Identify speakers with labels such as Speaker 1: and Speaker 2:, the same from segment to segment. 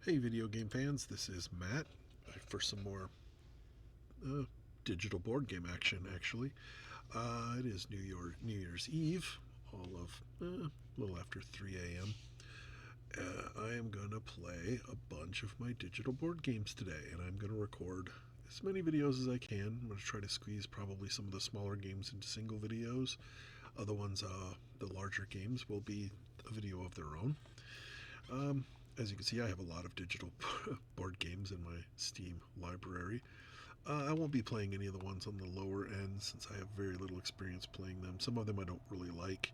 Speaker 1: Hey, video game fans, this is Matt for some more uh, digital board game action, actually. It is New Year's Eve, all of a little after 3 a.m. I am going to play a bunch of my digital board games today, and I'm going to record as many videos as I can. I'm going to try to squeeze probably some of the smaller games into single videos. Other ones, the larger games, will be a video of their own. Um, as you can see, I have a lot of digital board games in my Steam library. I won't be playing any of the ones on the lower end since I have very little experience playing them. Some of them I don't really like.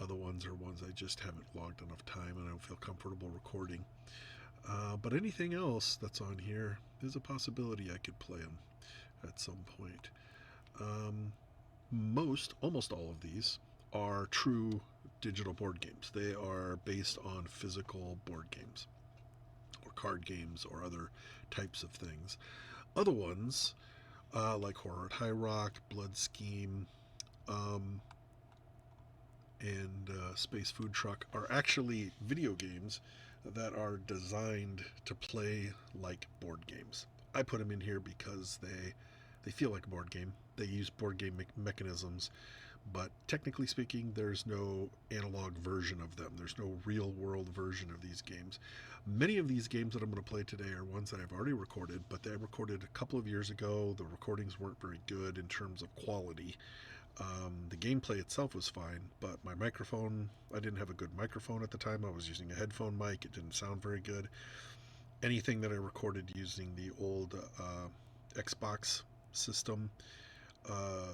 Speaker 1: Other ones are ones I just haven't logged enough time and I don't feel comfortable recording. But anything else that's on here, there's a possibility I could play them at some point. Um, Almost all of these are true digital board games. They are based on physical board games or card games or other types of things. Other ones, like Horror at High Rock, Blood Scheme, um, and Space Foodtruck, are actually video games that are designed to play like board games. I put them in here because they feel like a board game. They use board game mechanisms, but technically speaking, there's no analog version of them. There's no real world version of these games. Many of these games that I'm going to play today are ones that I've already recorded, but they recorded a couple of years ago. The recordings weren't very good in terms of quality. The gameplay itself was fine, but my microphone, I didn't have a good microphone at the time. I was using a headphone mic, it didn't sound very good. Anything that I recorded using the old Xbox system,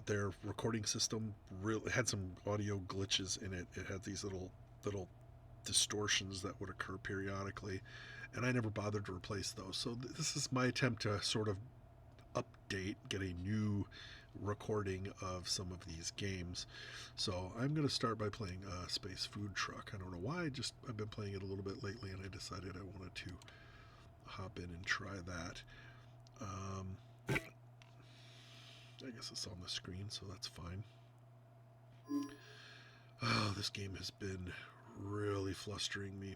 Speaker 1: their recording system really had some audio glitches in it. It had these little distortions that would occur periodically, and I never bothered to replace those. So this is my attempt to sort of update, get a new recording of some of these games. So I'm going to start by playing Space Foodtruck. I don't know why, I've been playing it a little bit lately, and I decided I wanted to hop in and try that. I guess it's on the screen, so that's fine. Oh, this game has been really flustering me.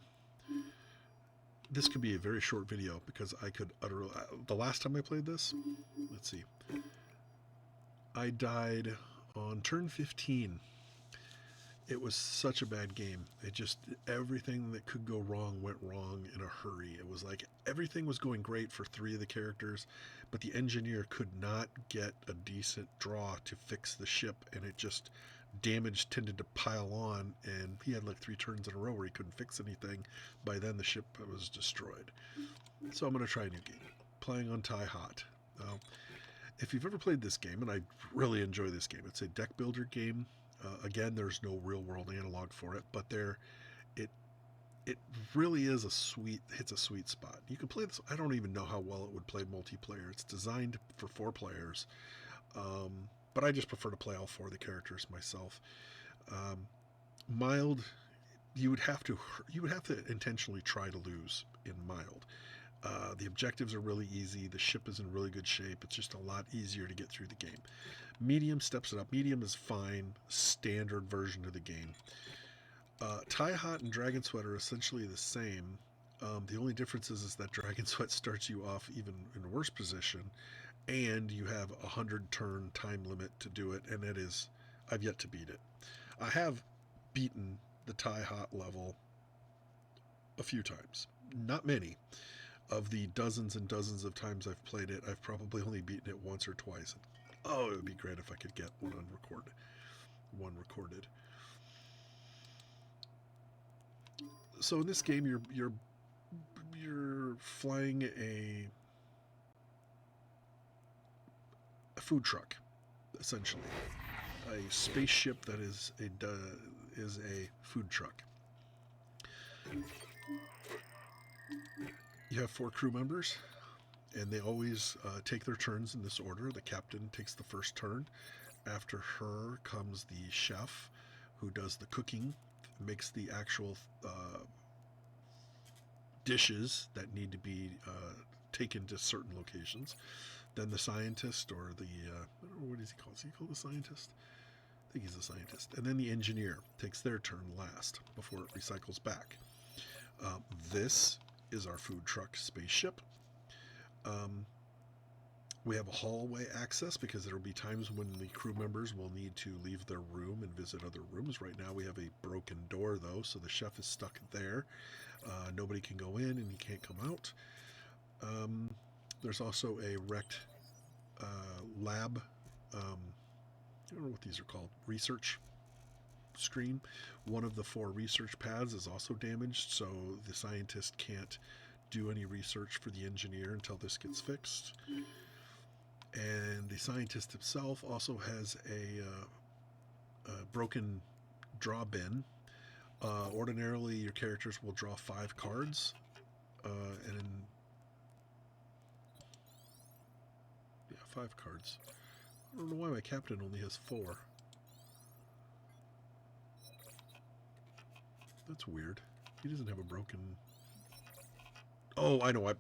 Speaker 1: This could be a very short video because I could utterly. The last time I played this, let's see, I died on turn 15. It was such a bad game. Everything that could go wrong went wrong in a hurry. It was like everything was going great for three of the characters, but the engineer could not get a decent draw to fix the ship, and it just damage tended to pile on, and he had like three turns in a row where he couldn't fix anything. By then the ship was destroyed. So I'm going to try a new game, playing on Tie Hot. Now, if you've ever played this game, and I really enjoy this game, it's a deck builder game. Again, there's no real world analog for it, but it it really is hits a sweet spot. You can play this. I don't even know how well it would play multiplayer. It's designed for 4 players, um, but I just prefer to play all four of the characters myself. Um, Mild, you would have to intentionally try to lose in mild. The objectives are really easy. The ship is in really good shape. It's just a lot easier to get through the game. Medium steps it up. Medium is fine, standard version of the game. Tie Hot and Dragon Sweat are essentially the same. The only difference is that Dragon Sweat starts you off even in a worse position, and you have 100 turn time limit to do it, and I've yet to beat it. I have beaten the Tie Hot level a few times, not many. Of the dozens and dozens of times I've played it, I've probably only beaten it once or twice. Oh, it would be great if I could get one recorded. So in this game, you're flying a food truck, essentially, a spaceship that is a food truck. You have 4 crew members, and they always take their turns in this order. The captain takes the first turn. After her comes the chef, who does the cooking, makes the actual dishes that need to be taken to certain locations. Then the scientist, or the what is he called? Is he called the scientist? I think he's a scientist. And then the engineer takes their turn last before it recycles back. This is our food truck spaceship. Um, we have a hallway access because there will be times when the crew members will need to leave their room and visit other rooms. Right now we have a broken door though, so the chef is stuck there. Nobody can go in and he can't come out. There's also a wrecked lab. I don't know what these are called. Research screen. One of the 4 research pads is also damaged, so the scientist can't do any research for the engineer until this gets fixed. And the scientist himself also has a broken draw bin. Ordinarily, your characters will draw 5 cards, and 5 cards. I don't know why my captain only has 4. That's weird. He doesn't have a broken... Oh, I know.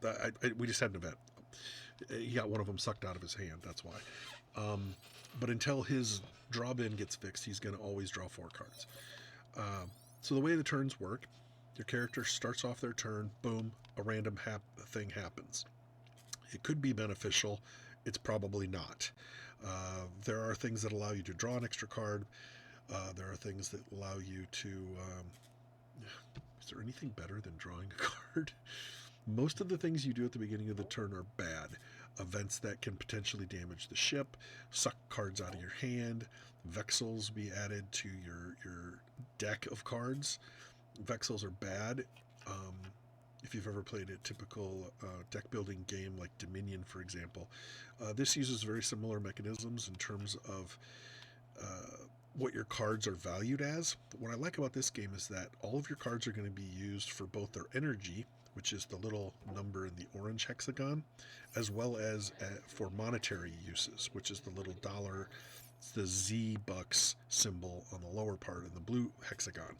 Speaker 1: We just had an event. He got one of them sucked out of his hand. That's why. But until his draw bin gets fixed, he's going to always draw 4 cards. So the way the turns work, your character starts off their turn, boom, a random thing happens. It could be beneficial. It's probably not. There are things that allow you to draw an extra card. There are things that allow you to... is there anything better than drawing a card? Most of the things you do at the beginning of the turn are bad. Events that can potentially damage the ship, suck cards out of your hand, Vexels be added to your deck of cards. Vexels are bad. If you've ever played a typical deck building game like Dominion, for example, this uses very similar mechanisms in terms of what your cards are valued as. But what I like about this game is that all of your cards are going to be used for both their energy, which is the little number in the orange hexagon, as well as for monetary uses, which is the little dollar, the Z bucks symbol on the lower part in the blue hexagon.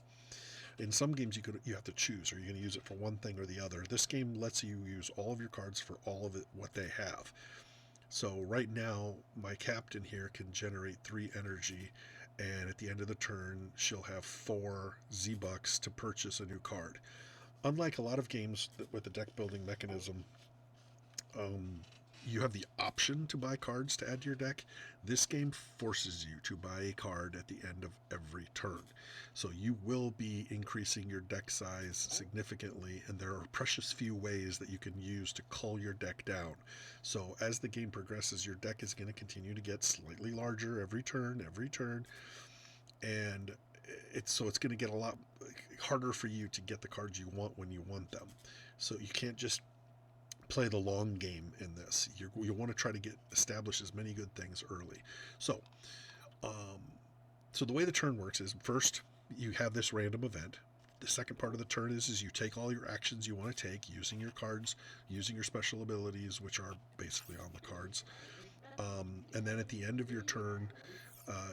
Speaker 1: In some games you have to choose, are you going to use it for one thing or the other? This game lets you use all of your cards for all of it, what they have. So right now, my captain here can generate 3 energy, and at the end of the turn, she'll have 4 Z-Bucks to purchase a new card. Unlike a lot of games with the deck building mechanism, you have the option to buy cards to add to your deck. This game forces you to buy a card at the end of every turn. So you will be increasing your deck size significantly, and there are precious few ways that you can use to cull your deck down. So as the game progresses, your deck is going to continue to get slightly larger every turn, and it's going to get a lot harder for you to get the cards you want when you want them. So you can't just play the long game in this. You want to try to establish as many good things early. So the way the turn works is, first you have this random event. The second part of the turn is you take all your actions you want to take using your cards, using your special abilities, which are basically on the cards. And then at the end of your turn,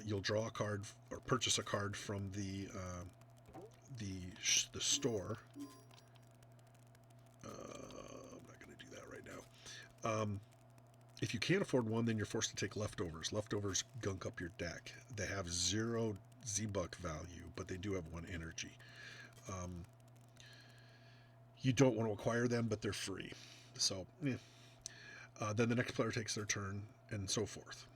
Speaker 1: you'll draw a card or purchase a card from the store. I'm not going to do that right now. If you can't afford one, then you're forced to take leftovers. Leftovers gunk up your deck. They have 0 Z-Buck value, but they do have 1 energy. You don't want to acquire them, but they're free. So, then the next player takes their turn, and so forth.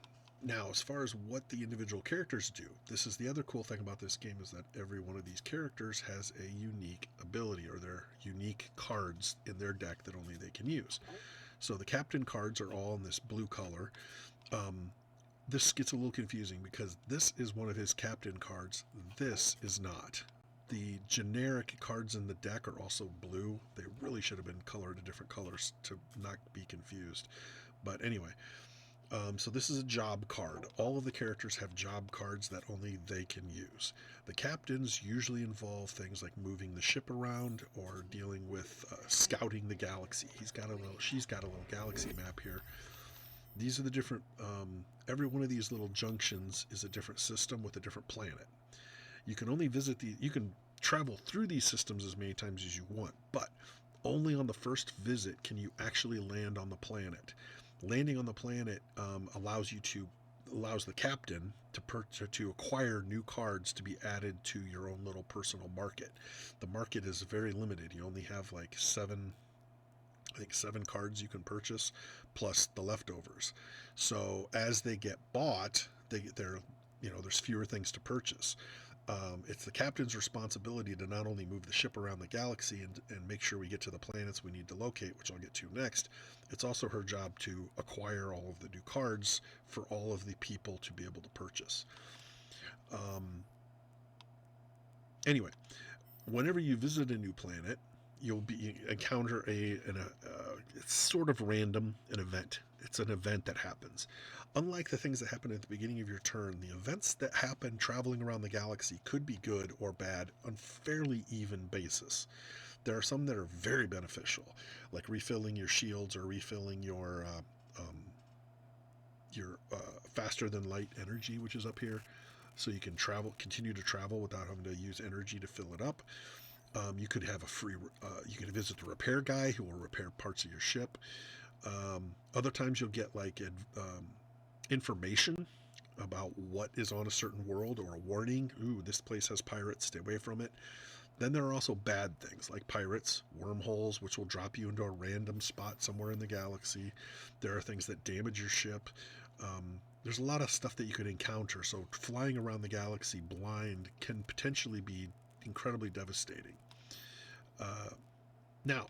Speaker 1: Now, as far as what the individual characters do, this is the other cool thing about this game, is that every one of these characters has a unique ability, or their unique cards in their deck that only they can use. So the captain cards are all in this blue color. This gets a little confusing because this is one of his captain cards. This is not. The generic cards in the deck are also blue. They really should have been colored a different colors to not be confused. But anyway, so this is a job card. All of the characters have job cards that only they can use. The captains usually involve things like moving the ship around or dealing with scouting the galaxy. She's got a little galaxy map here. These are the different, every one of these little junctions is a different system with a different planet. You can only you can travel through these systems as many times as you want, but only on the first visit can you actually land on the planet. Landing on the planet allows the captain to acquire new cards to be added to your own little personal market. The market is very limited. You only have like 7 I think 7 cards you can purchase, plus the leftovers. So as they get bought, they're there's fewer things to purchase. It's the captain's responsibility to not only move the ship around the galaxy and make sure we get to the planets we need to locate, which I'll get to next. It's also her job to acquire all of the new cards for all of the people to be able to purchase. Anyway, whenever you visit a new planet, you'll encounter it's sort of random, an event. It's an event that happens. Unlike the things that happen at the beginning of your turn, the events that happen traveling around the galaxy could be good or bad on fairly even basis. There are some that are very beneficial, like refilling your shields or refilling your faster than light energy, which is up here, so you can continue to travel without having to use energy to fill it up. You could have you could visit the repair guy who will repair parts of your ship. Other times you'll get like information about what is on a certain world, or a warning. Ooh, this place has pirates, stay away from it. Then there are also bad things like pirates, wormholes, which will drop you into a random spot somewhere in the galaxy. There are things that damage your ship. There's a lot of stuff that you could encounter, so flying around the galaxy blind can potentially be incredibly devastating. Now,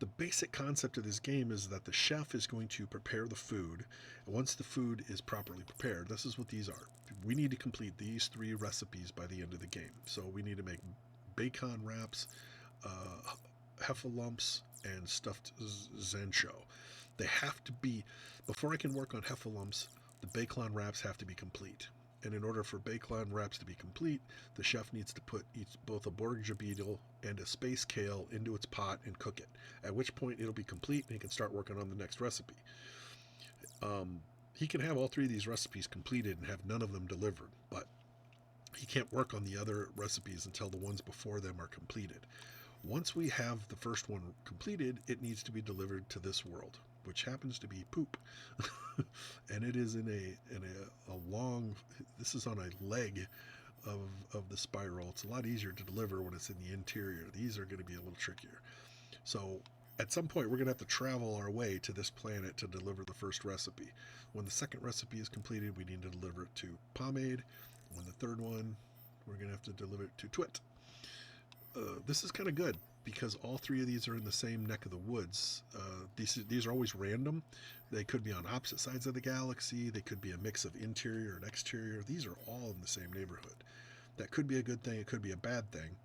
Speaker 1: the basic concept of this game is that the chef is going to prepare the food, and once the food is properly prepared, this is what these are. We need to complete these 3 recipes by the end of the game. So we need to make bacon wraps, heffalumps, and stuffed zancho. They have to be, before I can work on heffalumps, the bacon wraps have to be complete. And in order for bacon wraps to be complete, the chef needs to put both a Borgia beetle and a space kale into its pot and cook it, at which point it'll be complete and he can start working on the next recipe. He can have all 3 of these recipes completed and have none of them delivered, but he can't work on the other recipes until the ones before them are completed. Once we have the first one completed, it needs to be delivered to this world, which happens to be poop. And it is in a long, this is on a leg of the spiral. It's a lot easier to deliver when it's in the interior. These are going to be a little trickier. So at some point we're going to have to travel our way to this planet to deliver the first recipe. When the second recipe is completed, we need to deliver it to Pomade. When the third one, we're going to have to deliver it to Twit. This is kind of good because all 3 of these are in the same neck of the woods. These are always random. They could be on opposite sides of the galaxy. They could be a mix of interior and exterior. These are all in the same neighborhood. That could be a good thing. It could be a bad thing.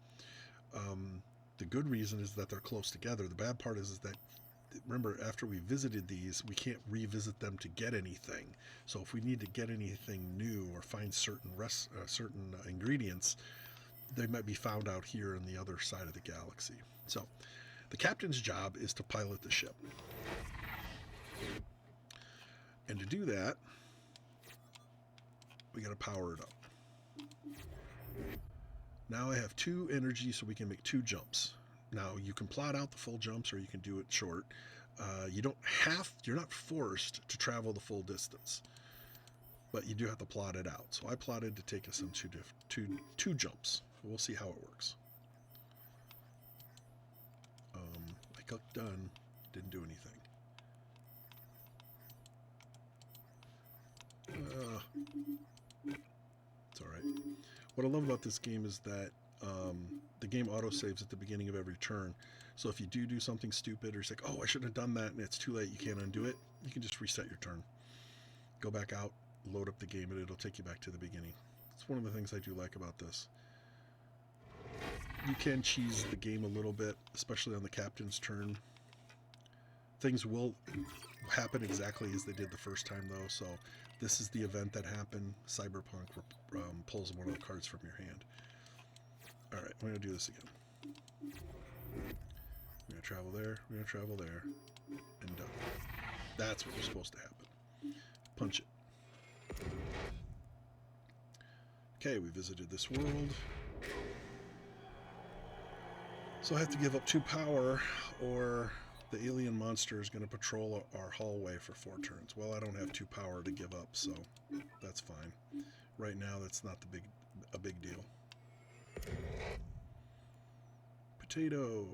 Speaker 1: The good reason is that they're close together. The bad part is that, remember, after we visited these, we can't revisit them to get anything. So if we need to get anything new or find certain ingredients, they might be found out here on the other side of the galaxy. So the captain's job is to pilot the ship. And to do that, we got to power it up. Now I have 2 energy, so we can make 2 jumps. Now you can plot out the full jumps, or you can do it short. You're not forced to travel the full distance, but you do have to plot it out. So I plotted to take us on two jumps. We'll see how it works. I clicked done, didn't do anything. It's all right. What I love about this game is that the game autosaves at the beginning of every turn. So if you do something stupid, or you're like, oh, I shouldn't have done that, and it's too late, you can't undo it, you can just reset your turn. Go back out, load up the game, and it'll take you back to the beginning. It's one of the things I do like about this. You can cheese the game a little bit, especially on the captain's turn. Things will happen exactly as they did the first time, though. So this is the event that happened. Cyberpunk pulls one of the cards from your hand. All right, we're going to do this again. We're going to travel there, we're going to travel there, and done. That's what was supposed to happen. Punch it. Okay, we visited this world. So I have to give up 2 power, or the alien monster is going to patrol our hallway for 4 turns. Well, I don't have 2 power to give up, so that's fine. Right now, that's not a big deal. Potato.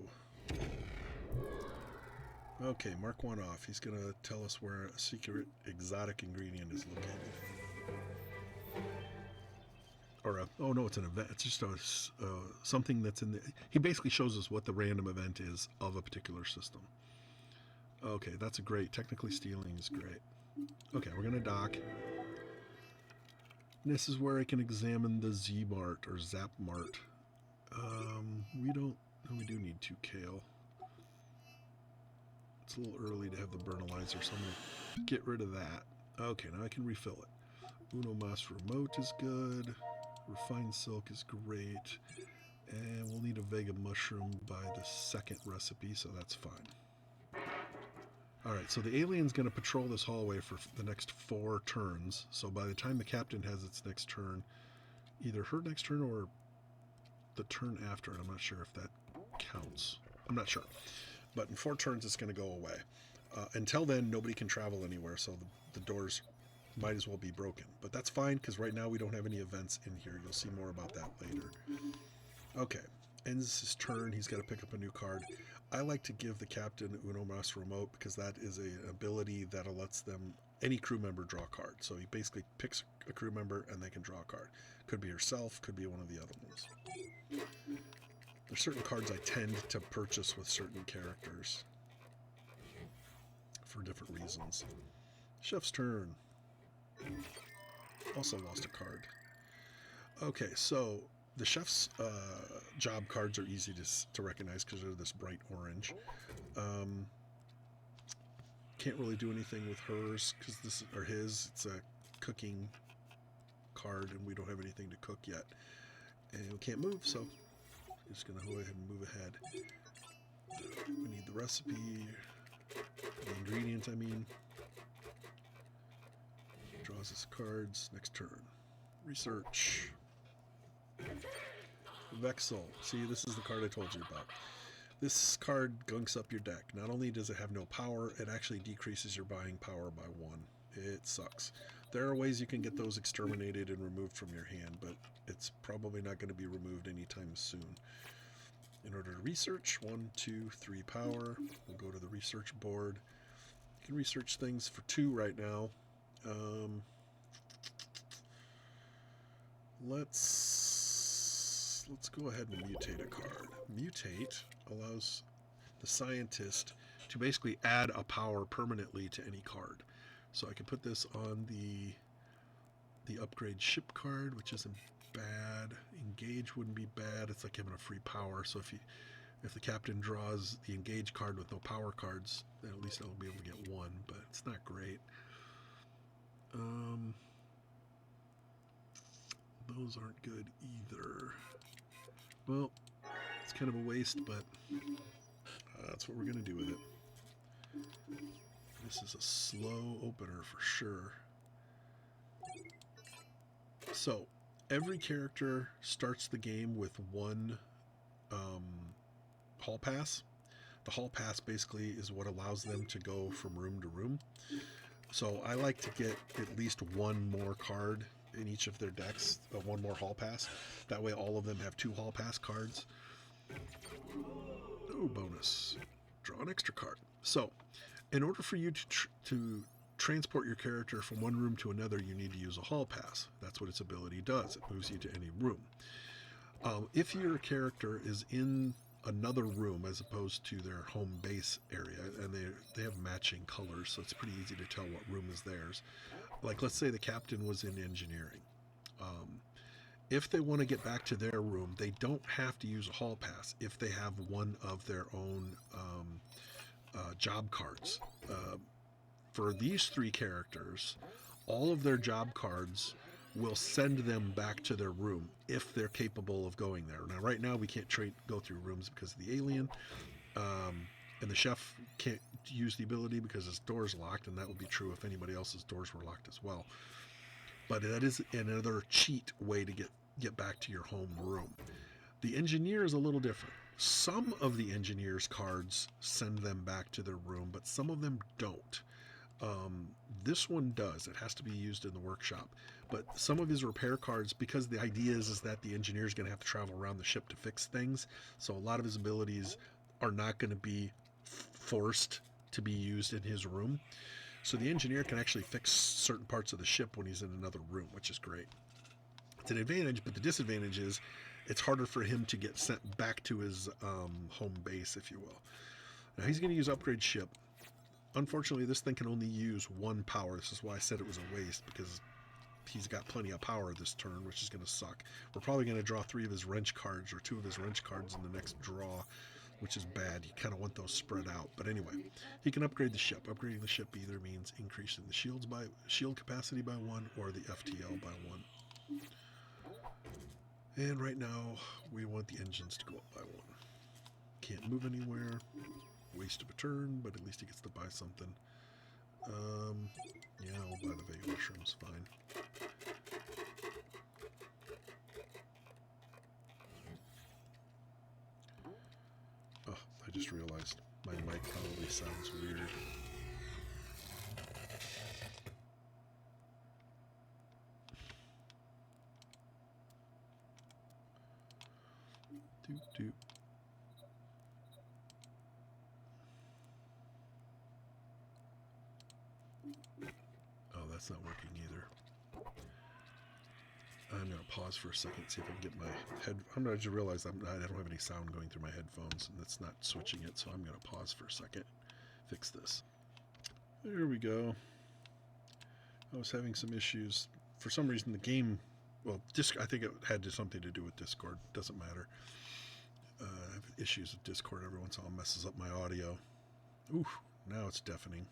Speaker 1: Okay, mark one off. He's going to tell us where a secret exotic ingredient is located. Or oh no, it's an event. It's just something that's in the. He basically shows us what the random event is of a particular system. Okay, that's great. Technically stealing is great. Okay, we're going to dock. This is where I can examine the Z Mart or Zap Mart. We don't. No, we do need 2 kale. It's a little early to have the Burnalizer, so I'm going to get rid of that. Okay, now I can refill it. Uno Mas Remote is good. Refined Silk is great. And we'll need a Vega Mushroom by the 2nd recipe, so that's fine. Alright, so the alien's going to patrol this hallway for the next 4 turns. So by the time the captain has its next turn, either her next turn or the turn after, I'm not sure if that counts. I'm not sure. But in 4 turns, it's going to go away. Until then, nobody can travel anywhere, so the doors might as well be broken. But that's fine, because right now we don't have any events in here. You'll see more about that later. Okay, ends his turn. He's got to pick up a new card. I like to give the captain Uno Mas Remote, because that is an ability that lets any crew member draw a card. So he basically picks a crew member, and they can draw a card. Could be herself, could be one of the other ones. There's certain cards I tend to purchase with certain characters for different reasons. Chef's turn. Also lost a card. Okay, so the chef's job cards are easy to recognize because they're this bright orange. Can't really do anything with hers because this or his. It's a cooking card, and we don't have anything to cook yet, and we can't move, so. Just going to go ahead and move ahead. We need the recipe, the ingredient, I mean. Draws us cards. Next turn. Research. Vexel. See, this is the card I told you about. This card gunks up your deck. Not only does it have no power, it actually decreases your buying power by 1. It sucks. There are ways you can get those exterminated and removed from your hand, but it's probably not going to be removed anytime soon. In order to research, 1, 2, 3 power. We'll go to the research board. You can research things for 2 right now. Let's go ahead and mutate a card. Mutate allows the scientist to basically add a power permanently to any card. So I can put this on the upgrade ship card, which isn't bad. Engage wouldn't be bad. It's like having a free power. So if the captain draws the engage card with no power cards, then at least I'll be able to get 1, but it's not great. Those aren't good either. Well, it's kind of a waste, but that's what we're going to do with it. This is a slow opener for sure. So, every character starts the game with 1 hall pass. The hall pass basically is what allows them to go from room to room. So I like to get at least 1 more card in each of their decks, 1 more hall pass. That way all of them have 2 hall pass cards. Oh, bonus. Draw an extra card. So, in order for you to transport your character from one room to another, you need to use a hall pass. That's what its ability does. It moves you to any room. If your character is in another room as opposed to their home base area, and they have matching colors, so it's pretty easy to tell what room is theirs. Like, let's say the captain was in engineering. If they want to get back to their room, they don't have to use a hall pass if they have one of their own job cards. For these 3 characters, all of their job cards will send them back to their room if they're capable of going there. Now, right now, we can't go through rooms because of the alien, and the chef can't use the ability because his door's locked, and that would be true if anybody else's doors were locked as well. But that is another cheat way to get back to your home room. The engineer is a little different. Some of the engineer's cards send them back to their room, but some of them don't. This one does. It has to be used in the workshop. But some of his repair cards, because the idea is that the engineer is going to have to travel around the ship to fix things, so a lot of his abilities are not going to be forced to be used in his room. So the engineer can actually fix certain parts of the ship when he's in another room, which is great. It's an advantage, but the disadvantage is it's harder for him to get sent back to his home base, if you will. Now he's going to use upgrade ship. Unfortunately, this thing can only use 1 power. This is why I said it was a waste, because he's got plenty of power this turn, which is going to suck. We're probably going to draw 3 of his wrench cards, or 2 of his wrench cards in the next draw, which is bad. You kind of want those spread out. But anyway, he can upgrade the ship. Upgrading the ship either means increasing the shield capacity by 1 or the FTL by 1. And right now, we want the engines to go up by 1. Can't move anywhere. Waste of a turn, but at least he gets to buy something. Yeah, we'll buy the Vega mushrooms. Fine. Oh, I just realized my mic probably sounds weird. Doop doop. Oh, that's not working either. I'm going to pause for a second, see if I can get my head. I'm going to realize I don't have any sound going through my headphones, and it's not switching it, so I'm going to pause for a second, fix this. There we go. I was having some issues. For some reason, the game, well, I think it had something to do with Discord. Doesn't matter. I have issues with Discord every once in a while. Messes up my audio. Ooh, now it's deafening.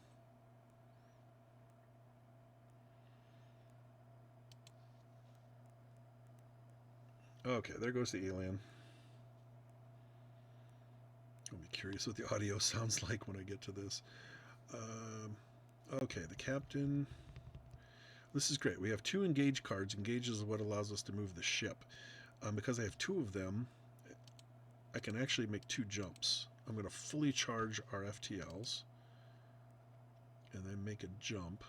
Speaker 1: Okay, there goes the alien. I'll be curious what the audio sounds like when I get to this. Okay, the captain. This is great. We have 2 engage cards. Engage is what allows us to move the ship. Because I have 2 of them, I can actually make 2 jumps. I'm going to fully charge our FTLs and then make a jump.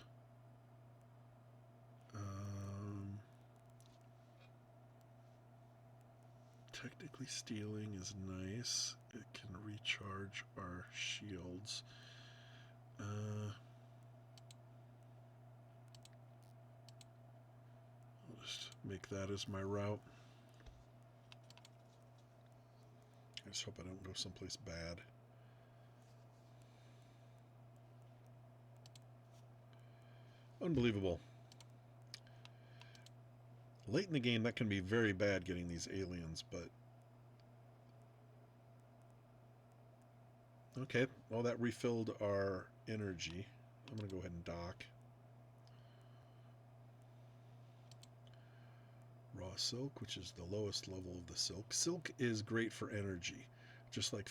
Speaker 1: Technically stealing is nice. It can recharge our shields. I'll just make that as my route. I just hope I don't go someplace bad. Unbelievable. Late in the game, that can be very bad getting these aliens, but... Okay, well that refilled our energy. I'm going to go ahead and dock. Raw silk, which is the lowest level of the silk. Silk is great for energy, just like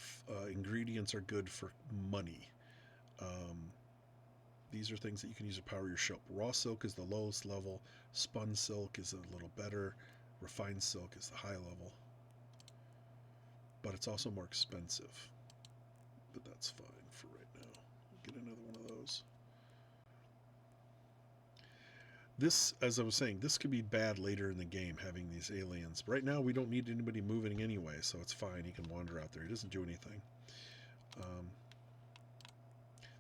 Speaker 1: ingredients are good for money. These are things that you can use to power your ship. Raw silk is the lowest level. Spun silk is a little better. Refined silk is the high level. But it's also more expensive. But that's fine for right now. Get another one of those. This, as I was saying, this could be bad later in the game, having these aliens. But right now, we don't need anybody moving anyway, so it's fine. He can wander out there. He doesn't do anything.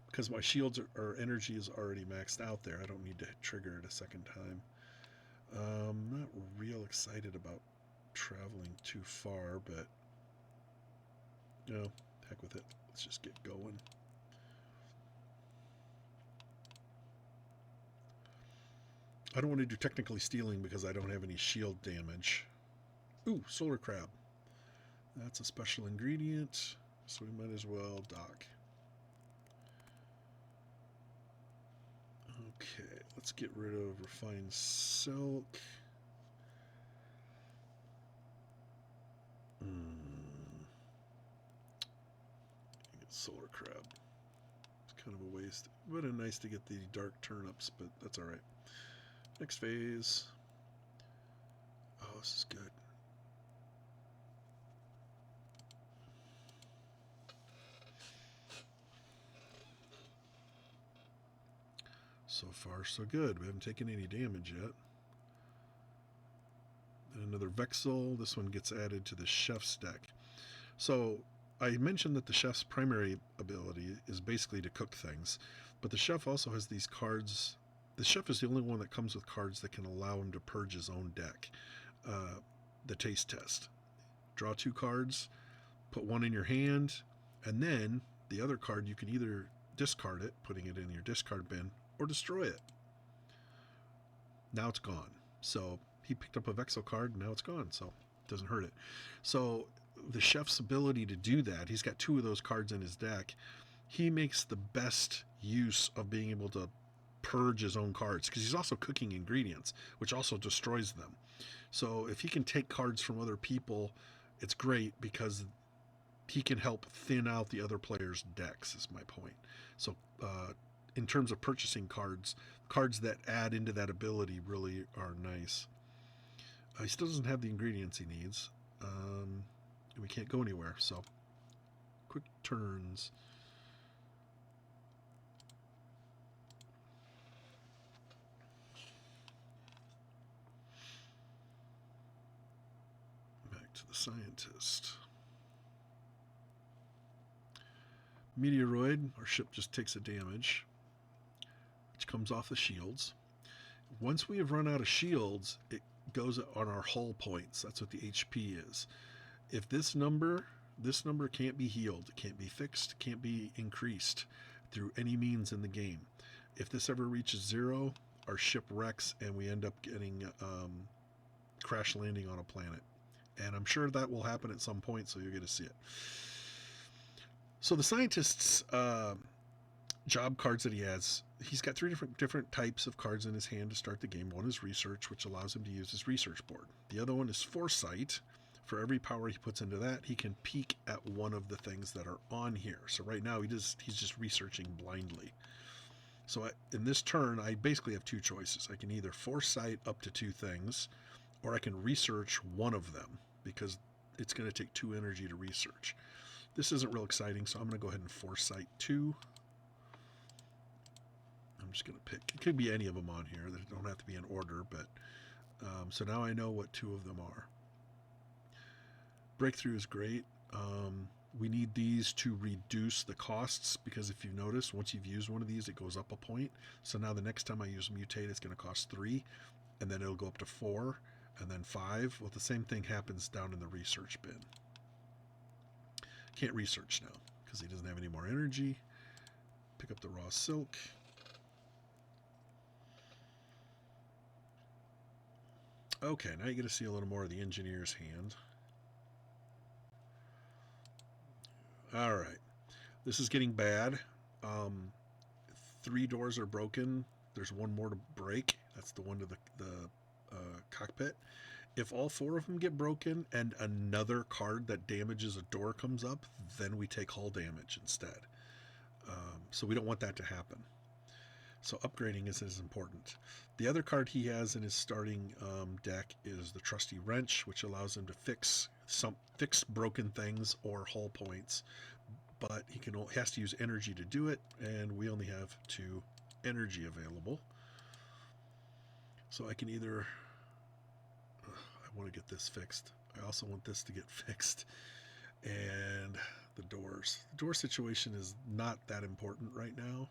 Speaker 1: Because my shields or energy is already maxed out there, I don't need to trigger it a second time. I'm not real excited about traveling too far, but heck with it. Let's just get going. I don't want to do technically stealing because I don't have any shield damage. Ooh, solar crab. That's a special ingredient, so we might as well dock. Okay, let's get rid of refined silk. Get solar crab. It's kind of a waste. Would have been nice to get the dark turnips, but that's alright. Next phase. Oh, this is good. So far, so good. We haven't taken any damage yet. And another Vexel. This one gets added to the chef's deck. So I mentioned that the chef's primary ability is basically to cook things. But the chef also has these cards. The chef is the only one that comes with cards that can allow him to purge his own deck. The taste test. Draw 2 cards, put one in your hand, and then the other card you can either discard it, putting it in your discard bin, or destroy it. Now it's gone. So he picked up a Vexel card, and now it's gone, so it doesn't hurt it. So the chef's ability to do that, he's got 2 of those cards in his deck. He makes the best use of being able to purge his own cards, because he's also cooking ingredients, which also destroys them. So if he can take cards from other people, it's great, because he can help thin out the other player's decks, is my point. So in terms of purchasing cards that add into that ability really are nice. He still doesn't have the ingredients he needs. We can't go anywhere, so quick turns. Back to the scientist. Meteoroid, our ship just takes a damage, which comes off the shields. Once we have run out of shields, it goes on our hull points. That's what the HP is. If this number can't be healed, it can't be fixed, can't be increased through any means in the game. If this ever reaches 0, our ship wrecks and we end up getting crash landing on a planet. And I'm sure that will happen at some point, so you're going to see it. So the scientist's job cards that he has, he's got 3 different types of cards in his hand to start the game. One is research, which allows him to use his research board. The other one is foresight. For every power he puts into that, he can peek at one of the things that are on here. So right now he's just researching blindly. So in this turn, I basically have 2 choices. I can either foresight up to 2 things, or I can research one of them, because it's going to take 2 energy to research. This isn't real exciting, so I'm going to go ahead and foresight 2. I'm just going to pick. It could be any of them on here. They don't have to be in order, but so now I know what 2 of them are. Breakthrough is great. We need these to reduce the costs, because if you notice, once you've used one of these, it goes up a point. So now the next time I use mutate, it's going to cost 3, and then it'll go up to 4, and then 5. Well, the same thing happens down in the research bin. Can't research now because he doesn't have any more energy. Pick up the raw silk. Okay, now you get to see a little more of the engineer's hand. All right, this is getting bad. 3 doors are broken. There's 1 more to break. That's the one to the cockpit. If all 4 of them get broken and another card that damages a door comes up, then we take hull damage instead. So we don't want that to happen. So upgrading is important. The other card he has in his starting deck is the Trusty Wrench, which allows him to fix broken things or hull points. But he has to use energy to do it, and we only have 2 energy available. So I can either... I want to get this fixed. I also want this to get fixed. And the doors. The door situation is not that important right now.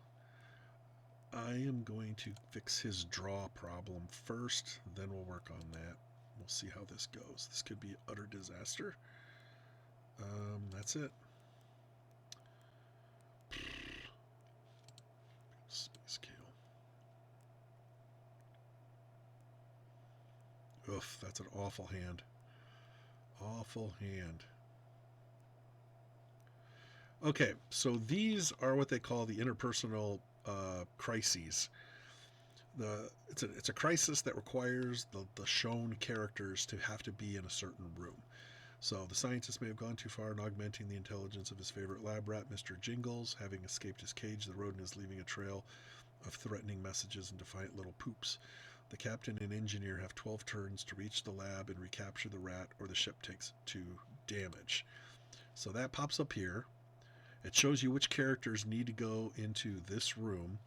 Speaker 1: I am going to fix his draw problem first, then we'll work on that. We'll see how this goes. This could be an utter disaster. That's it. Space Kale. Oof, that's an awful hand. Awful hand. Okay, so these are what they call the interpersonal crises. It's a crisis that requires the shown characters to have to be in a certain room. So the scientist may have gone too far in augmenting the intelligence of his favorite lab rat, Mr. Jingles. Having escaped his cage, the rodent is leaving a trail of threatening messages and defiant little poops. The captain and engineer have 12 turns to reach the lab and recapture the rat, or the ship takes 2 damage. So that pops up here. It shows you which characters need to go into this room,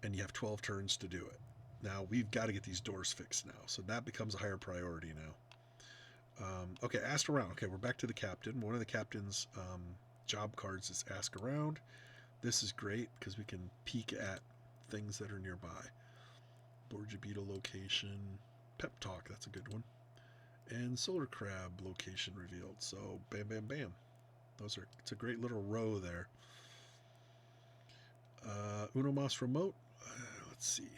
Speaker 1: and you have 12 turns to do it. Now, we've got to get these doors fixed now, so that becomes a higher priority now. Okay, ask around. Okay, we're back to the captain. One of the captain's job cards is ask around. This is great because we can peek at things that are nearby. Borgia beetle location, pep talk, that's a good one. And solar crab location revealed. So bam, bam, bam. It's a great little row there. Unomas remote. Let's see.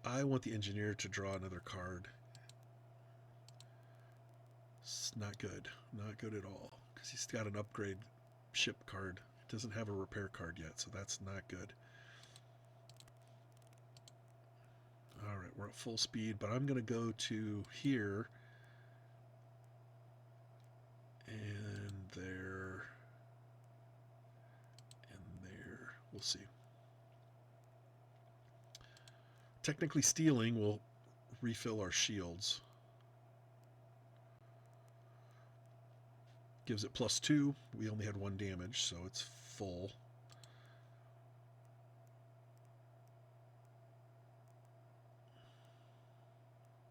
Speaker 1: I want the engineer to draw another card. It's not good. Not good at all. Because he's got an upgrade ship card. It doesn't have a repair card yet, so that's not good. Alright, we're at full speed, but I'm going to go to here. And there. And there. We'll see. Technically stealing will refill our shields. Gives it +2. We only had 1 damage, so it's full.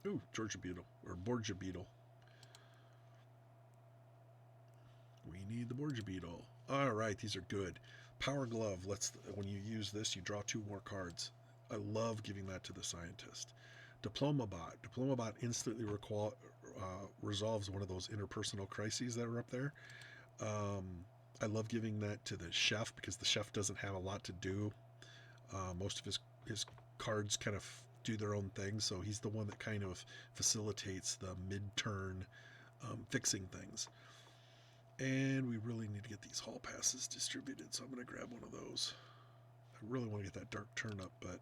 Speaker 1: Ooh, Georgia beetle, or Borgia beetle. We need the Borgia beetle. All right, these are good. Power glove. When you use this, you draw 2 more cards. I love giving that to the scientist. Diploma bot. Diploma bot instantly resolves one of those interpersonal crises that are up there. I love giving that to the chef because the chef doesn't have a lot to do. Most of his cards kind of do their own thing, so he's the one that kind of facilitates the mid-turn fixing things. And we really need to get these hall passes distributed, so I'm going to grab one of those. I really want to get that dark turn up, but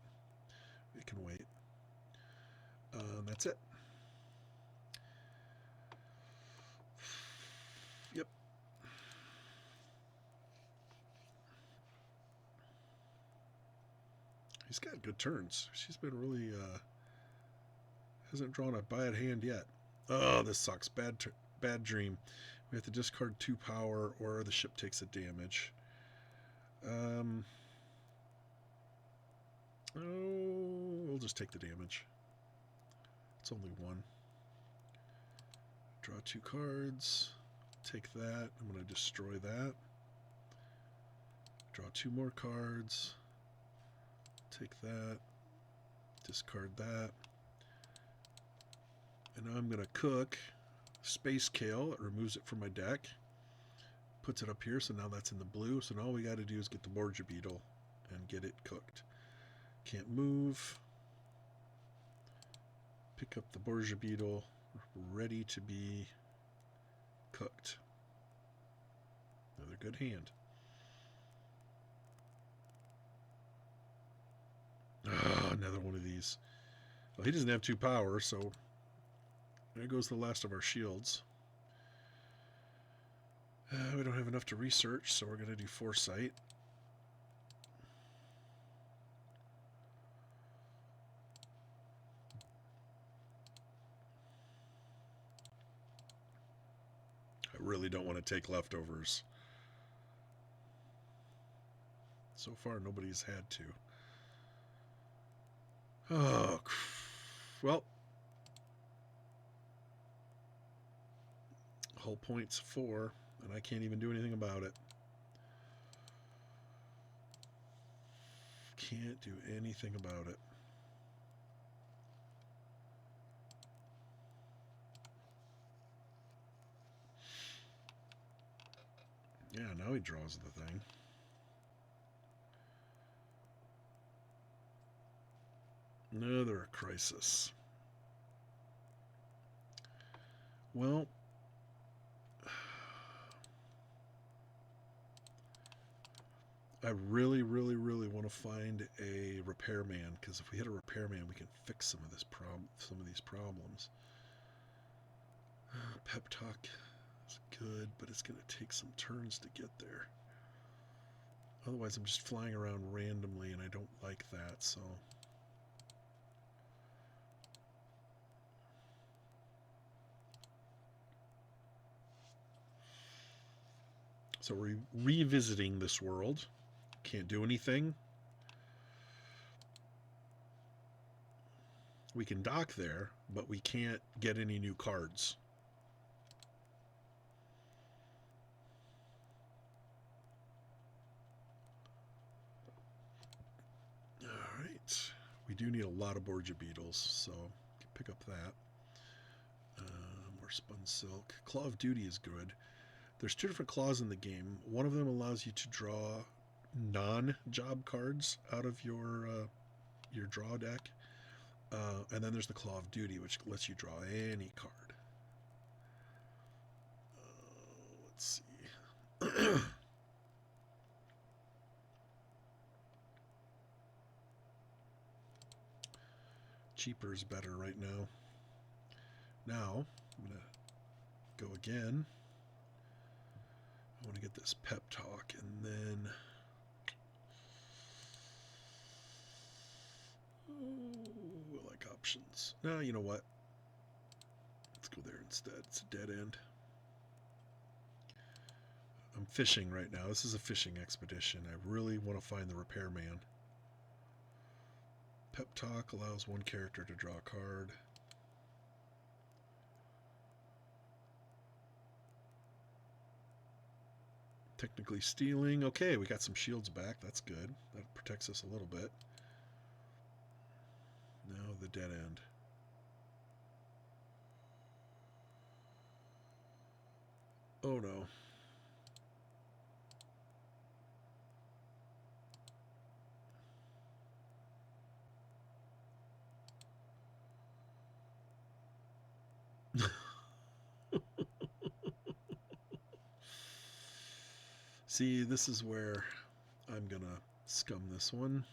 Speaker 1: we can wait. That's it. Yep. He's got good turns. She's been really, hasn't drawn a bad hand yet. Oh, this sucks. Bad dream. We have to discard 2 power or the ship takes a damage. Oh, we'll just take the damage. It's only 1. Draw 2 cards. Take that. I'm going to destroy that. Draw 2 more cards. Take that. Discard that. And now I'm going to cook Space Kale. It removes it from my deck. Puts it up here, so now that's in the blue. So now all we got to do is get the Borgia beetle and get it cooked. Can't move. Pick up the Borgia beetle, ready to be cooked. Another good hand. Another one of these. Well, he doesn't have 2 power, so there goes the last of our shields. We don't have enough to research, so we're going to do foresight. I really don't want to take leftovers. So far, nobody's had to. Oh, well. Hull point's 4, and I can't even do anything about it. Can't do anything about it. Yeah, now he draws the thing. Another crisis. Well, I really, really, really want to find a repairman, because if we hit a repairman, we can fix some of these problems. Pep talk is good, but it's going to take some turns to get there. Otherwise, I'm just flying around randomly, and I don't like that, so. So we're revisiting this world. Can't do anything. We can dock there, but we can't get any new cards. We do need a lot of Borgia beetles, so pick up that. More spun silk. Claw of Duty is good. There's 2 different claws in the game. One of them allows you to draw non-job cards out of your draw deck. And then there's the Claw of Duty, which lets you draw any card. Let's see. Cheaper is better right now. Now, I'm going to go again. I want to get this pep talk, and then I like options. No, you know what? Let's go there instead. It's a dead end. I'm fishing right now. This is a fishing expedition. I really want to find the repairman. Pep talk allows one character to draw a card. Technically stealing. Okay, we got some shields back. That's good. That protects us a little bit. Now the dead end. Oh no. See, this is where I'm gonna scum this one.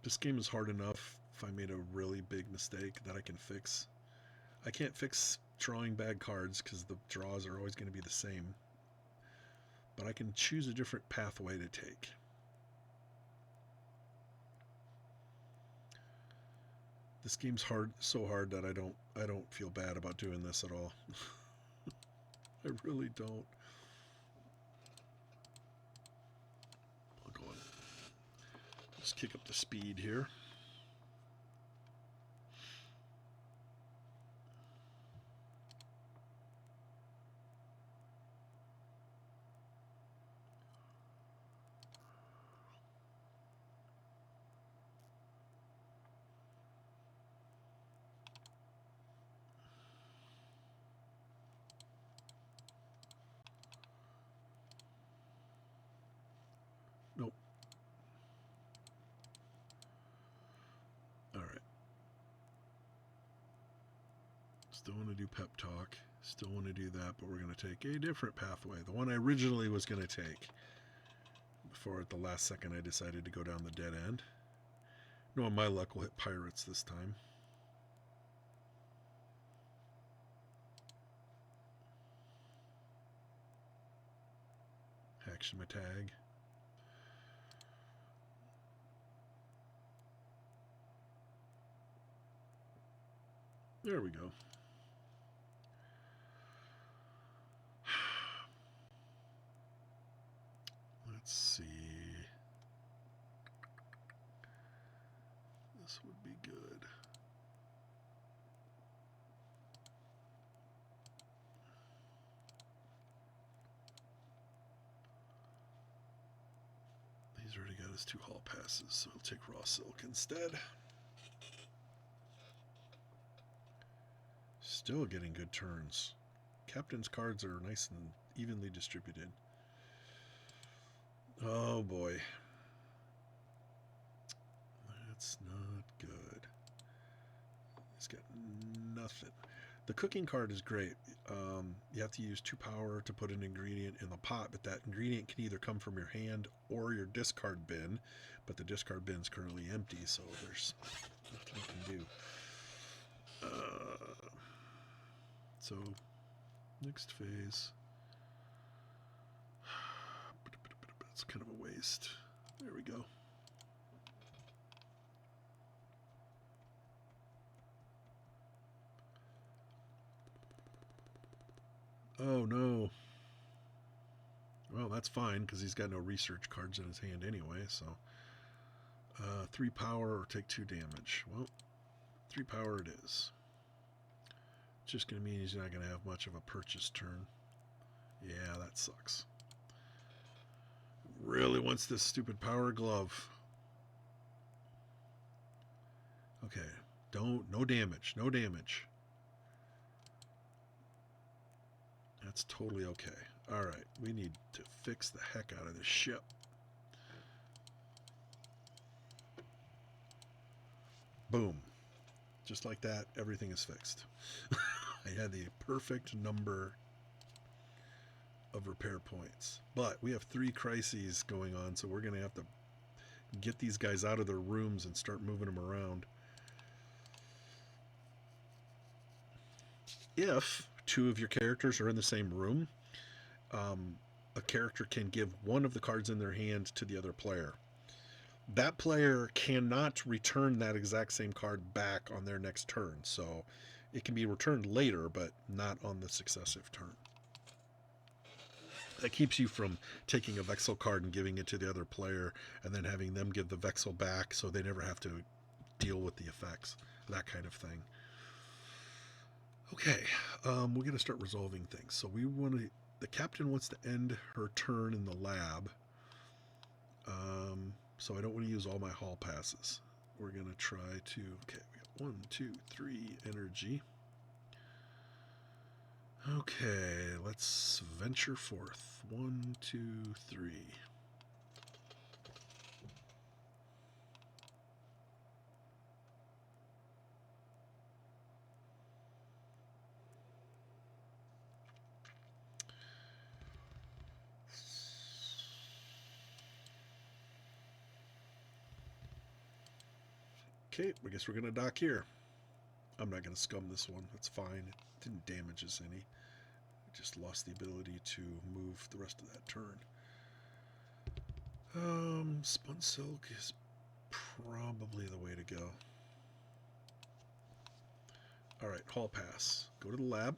Speaker 1: This game is hard enough if I made a really big mistake that I can fix. I can't fix drawing bad cards because the draws are always going to be the same. But I can choose a different pathway to take. This game's hard, so hard that I don't feel bad about doing this at all. I really don't. I'll go on. Just kick up the speed here. Nope. All right. Still want to do pep talk. Still want to do that, but we're going to take a different pathway. The one I originally was going to take. Before at the last second I decided to go down the dead end. Knowing my luck, we'll hit pirates this time. Action my tag. There we go. Let's see. This would be good. He's already got his 2 hall passes, so he'll take raw silk instead. Still getting good turns. Captain's cards are nice and evenly distributed. Oh boy. That's not good. He's got nothing. The cooking card is great. You have to use 2 power to put an ingredient in the pot, but that ingredient can either come from your hand or your discard bin, but the discard bin is currently empty, so there's nothing you can do. So, next phase. It's kind of a waste. There we go. Oh no. Well, that's fine because he's got no research cards in his hand anyway, so 3 power or take 2 damage. Well, 3 power it is. It's just going to mean he's not going to have much of a purchase turn. Yeah, that sucks. really wants this stupid power glove. Okay. No damage. No damage. That's totally okay. Alright, we need to fix the heck out of this ship. Boom. Just like that, everything is fixed. I had the perfect number of repair points. But we have 3 crises going on, so we're going to have to get these guys out of their rooms and start moving them around. If 2 of your characters are in the same room, a character can give one of the cards in their hand to the other player. That player cannot return that exact same card back on their next turn. So it can be returned later, but not on the successive turn. That keeps you from taking a Vexel card and giving it to the other player and then having them give the Vexel back so they never have to deal with the effects. That kind of thing. Okay, we're going to start resolving things. So the captain wants to end her turn in the lab. So I don't want to use all my hall passes. We're going to try to... Okay, we got 1, 2, 3 energy. Okay, let's venture forth. 1, 2, 3. Okay, I guess we're going to dock here. I'm not going to scum this one. That's fine. It didn't damage us any. I just lost the ability to move the rest of that turn. Spun silk is probably the way to go. Alright, hall pass. Go to the lab.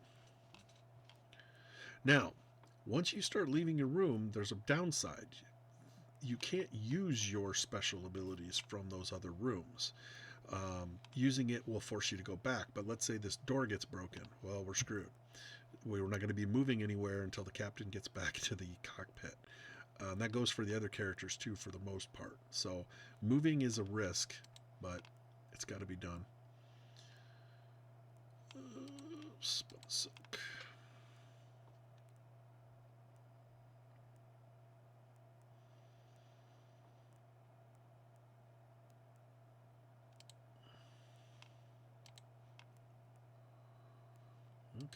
Speaker 1: Now, once you start leaving your room, there's a downside. You can't use your special abilities from those other rooms. Using it will force you to go back, but let's say this door gets broken. Well, we're screwed. We're not going to be moving anywhere until the captain gets back to the cockpit. That goes for the other characters too, for the most part. So moving is a risk, but it's got to be done. Spun silk.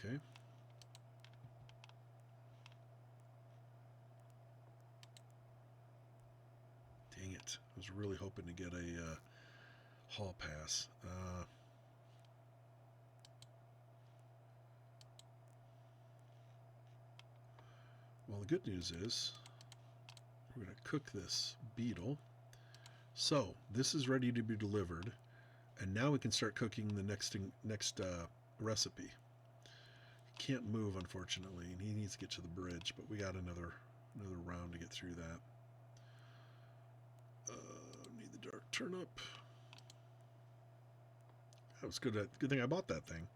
Speaker 1: Okay. Dang it. I was really hoping to get a hall pass. Well, the good news is we're going to cook this beetle. So this is ready to be delivered, and now we can start cooking the next recipe. He can't move, unfortunately, and he needs to get to the bridge, but we got another round to get through that. Need the dark turnip. That was good. Good thing I bought that thing.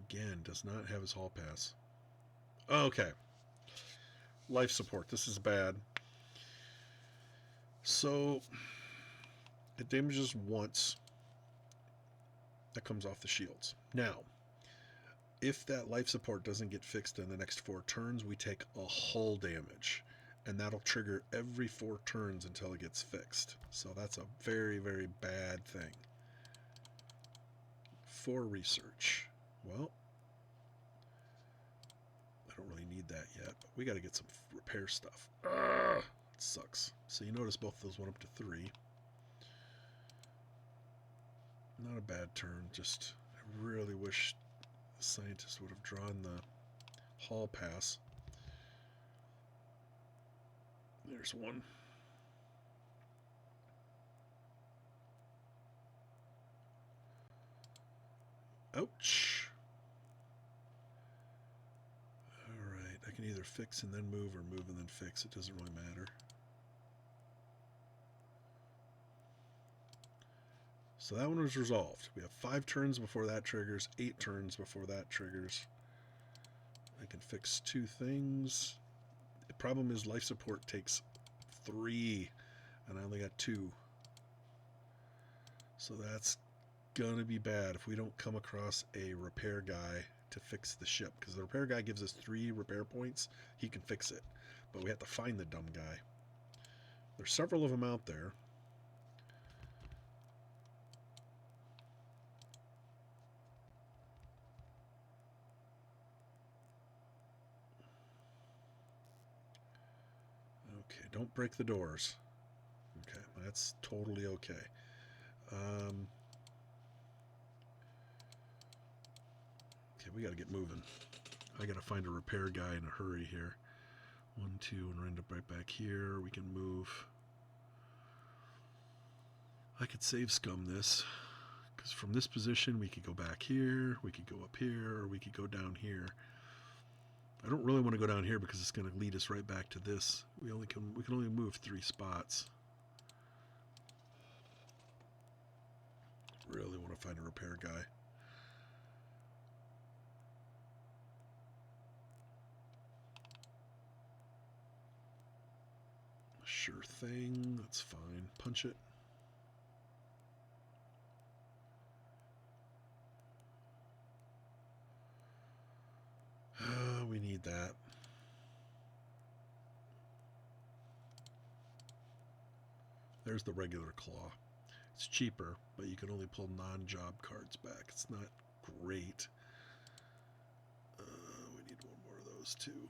Speaker 1: Again, does not have his hall pass. Okay. Life support. This is bad. So it damages once. That comes off the shields. Now, if that life support doesn't get fixed in the next 4 turns, we take a hull damage. And that'll trigger every 4 turns until it gets fixed. So that's a very, very bad thing. For research. Well, I don't really need that yet, but we got to get some repair stuff. Ugh, it sucks. So you notice both of those went up to 3. Not a bad turn, just I really wish the scientist would have drawn the hall pass. There's one. Ouch. Alright, I can either fix and then move or move and then fix. It doesn't really matter. So that one was resolved. We have 5 turns before that triggers, 8 turns before that triggers. I can fix 2 things. The problem is life support takes 3, and I only got 2. So that's gonna be bad if we don't come across a repair guy to fix the ship, because the repair guy gives us 3 repair points. He can fix it, but we have to find the dumb guy. There's several of them out there. Okay, don't break the doors. Okay, that's totally okay. Okay, we gotta get moving. I gotta find a repair guy in a hurry here. 1, 2, and we're end up right back here. We can move. I could save scum this, because from this position we could go back here, we could go up here, or we could go down here. I don't really want to go down here because it's going to lead us right back to this. We can only move 3 spots. Really want to find a repair guy. Sure thing, that's fine. Punch it. We need that. There's the regular claw. It's cheaper, but you can only pull non-job cards back. It's not great. We need 1 more of those too.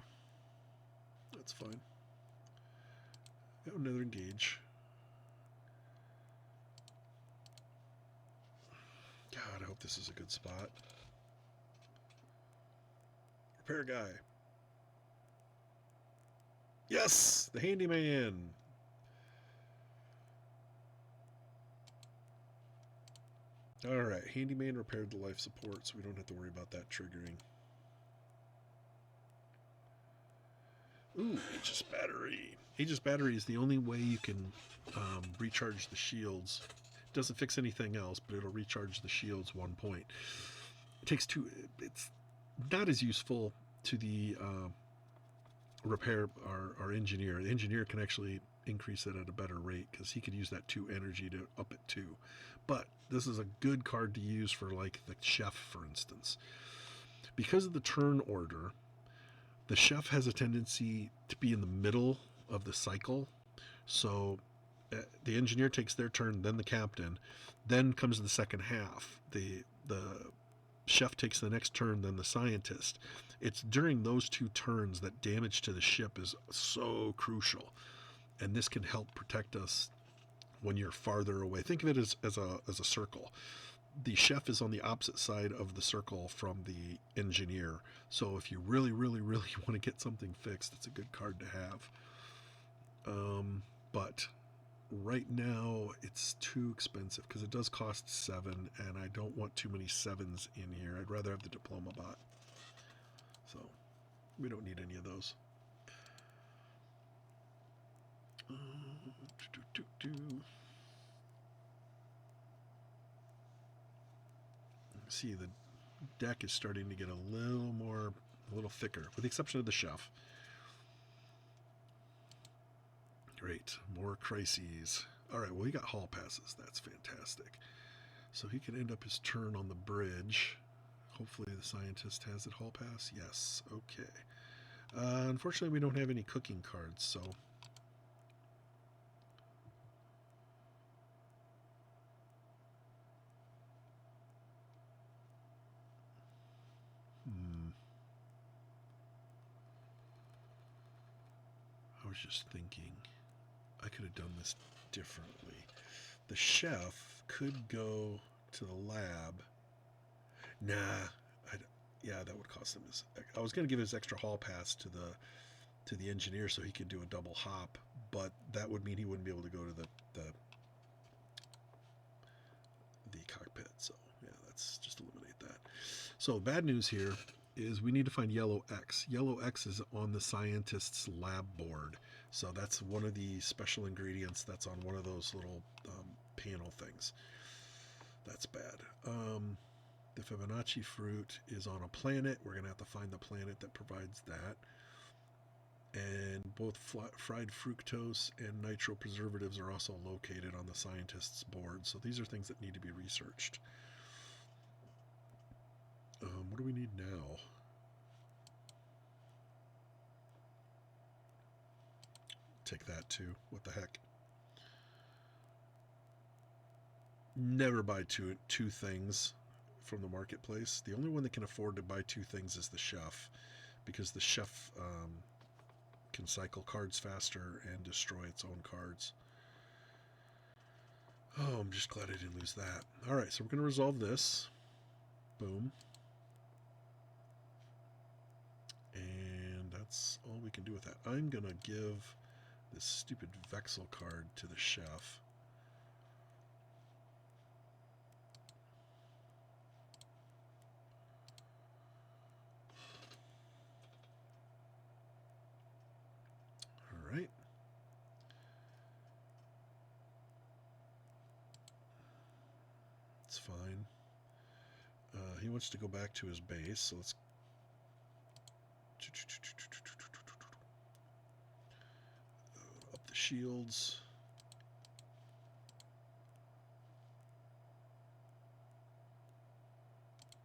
Speaker 1: That's fine. Got another engage. God, I hope this is a good spot. Repair guy. Yes! The handyman! Alright, handyman repaired the life support, so we don't have to worry about that triggering. Ooh, Aegis battery. Aegis battery is the only way you can recharge the shields. It doesn't fix anything else, but it'll recharge the shields 1 point. It takes 2. It's not as useful to the repair our engineer. The engineer can actually increase it at a better rate because he could use that 2 energy to up it 2. But this is a good card to use for like the chef, for instance. Because of the turn order, the chef has a tendency to be in the middle of the cycle. So the engineer takes their turn, then the captain, then comes the second half. The chef takes the next turn, then the scientist. It's during those 2 turns that damage to the ship is so crucial, and this can help protect us when you're farther away. Think of it as a circle. The chef is on the opposite side of the circle from the engineer, so if you really want to get something fixed, it's a good card to have. But right now it's too expensive because it does cost 7, and I don't want too many 7s in here. I'd rather have the diploma bot. So we don't need any of those. See, the deck is starting to get a little thicker, with the exception of the chef. Great, more crises. All right, well, he got hall passes. That's fantastic. So he can end up his turn on the bridge. Hopefully the scientist has it hall pass. Yes, okay. Unfortunately, we don't have any cooking cards, so... I was just thinking I could have done this differently. The chef could go to the lab. Nah, yeah, that would cost him his... I was going to give his extra hall pass to the engineer so he could do a double hop, but that would mean he wouldn't be able to go to the cockpit. So yeah, let's just eliminate that. So bad news here is we need to find yellow X. Yellow X is on the scientist's lab board. So that's one of the special ingredients that's on one of those little panel things. That's bad. The Fibonacci fruit is on a planet. We're going to have to find the planet that provides that. And both fried fructose and nitro preservatives are also located on the scientist's board. So these are things that need to be researched. What do we need now? Take that too. What the heck? Never buy two things from the marketplace. The only one that can afford to buy two things is the chef, because the chef can cycle cards faster and destroy its own cards. Oh, I'm just glad I didn't lose that. All right, so we're going to resolve this. Boom. And that's all we can do with that. I'm going to give this stupid Vexel card to the chef. All right. It's fine. He wants to go back to his base, so let's up the shields.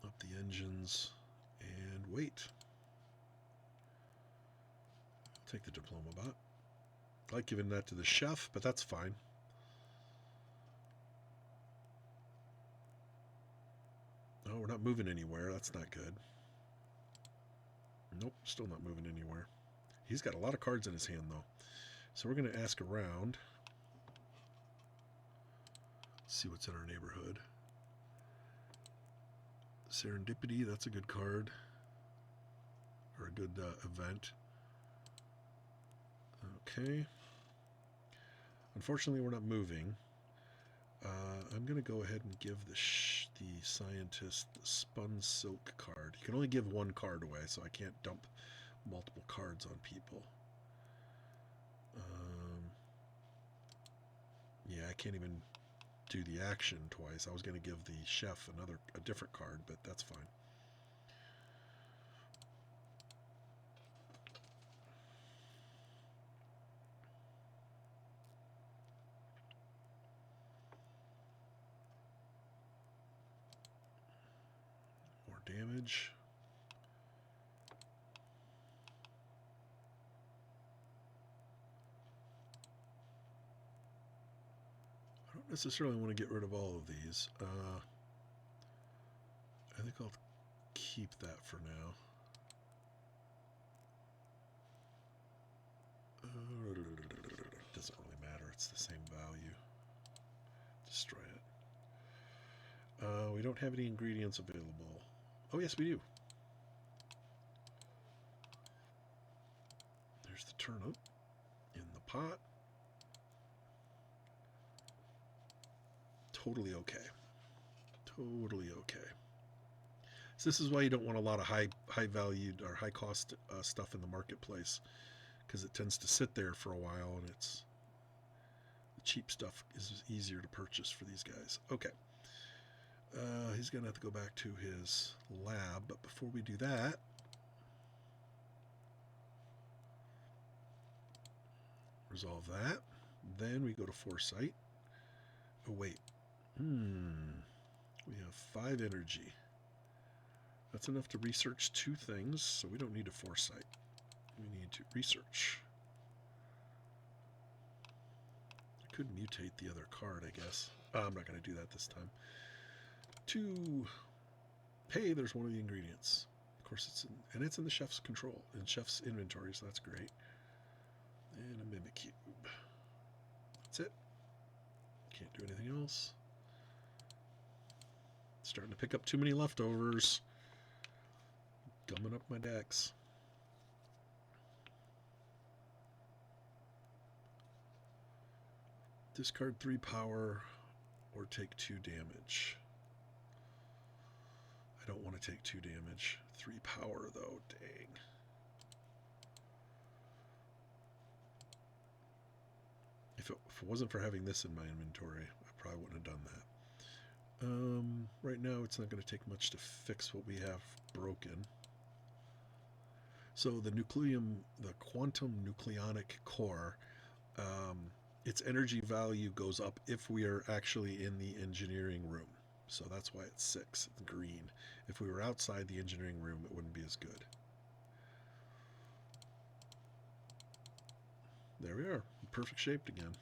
Speaker 1: Up the engines, and wait. I'll take the diploma bot. I like giving that to the chef, but that's fine. Oh, we're not moving anywhere. That's not good. Nope, still not moving anywhere. He's got a lot of cards in his hand, though. So we're going to ask around. See what's in our neighborhood. Serendipity, that's a good card. Or a good event. Okay. Unfortunately, we're not moving. I'm going to go ahead and give the scientist the spun silk card. You can only give one card away, so I can't dump multiple cards on people. Yeah, I can't even do the action twice. I was going to give the chef a different card, but that's fine. More damage. I don't necessarily want to get rid of all of these. I think I'll keep that for now. Doesn't really matter. It's the same value. Destroy it. We don't have any ingredients available. Oh, yes, we do. There's the turnip in the pot. Totally okay. Totally okay. So this is why you don't want a lot of high valued or high cost stuff in the marketplace, because it tends to sit there for a while, and the cheap stuff is easier to purchase for these guys. Okay. He's going to have to go back to his lab, but before we do that, resolve that. Then we go to Foresight. Oh, wait. We have 5 energy. That's enough to research 2 things, so we don't need a Foresight. We need to research. I could mutate the other card, I guess. I'm not going to do that this time. 2. Hey, there's one of the ingredients. Of course, it's in the chef's control, in chef's inventory, so that's great. And a mimic cube. That's it. Can't do anything else. Starting to pick up too many leftovers. Gumming up my decks. Discard 3 power or take 2 damage. I don't want to take 2 damage. 3 power though, dang. If it wasn't for having this in my inventory, I probably wouldn't have done that. Right now it's not going to take much to fix what we have broken. So the quantum nucleonic core, um, its energy value goes up if we are actually in the engineering room. So that's why it's 6, it's green. If we were outside the engineering room, it wouldn't be as good. There we are, perfect shaped again.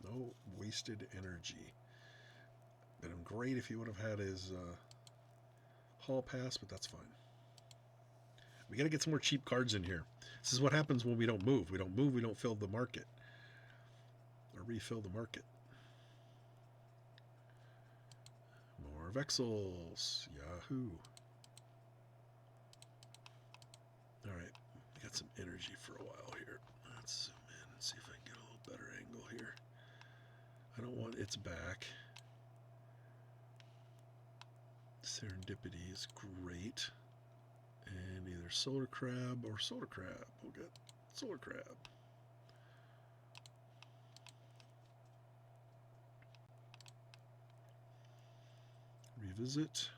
Speaker 1: No wasted energy. Been great if he would have had his hall pass, but that's fine. We got to get some more cheap cards in here. This is what happens when we don't move. We don't move, we don't fill the market. Or refill the market. More Vexels. Yahoo. Alright, we got some energy for a while here. Let's zoom in and see if I can get a little better angle here. I don't want its back. Serendipity is great. And either Solar Crab or Solar Crab. We'll get Solar Crab. Revisit.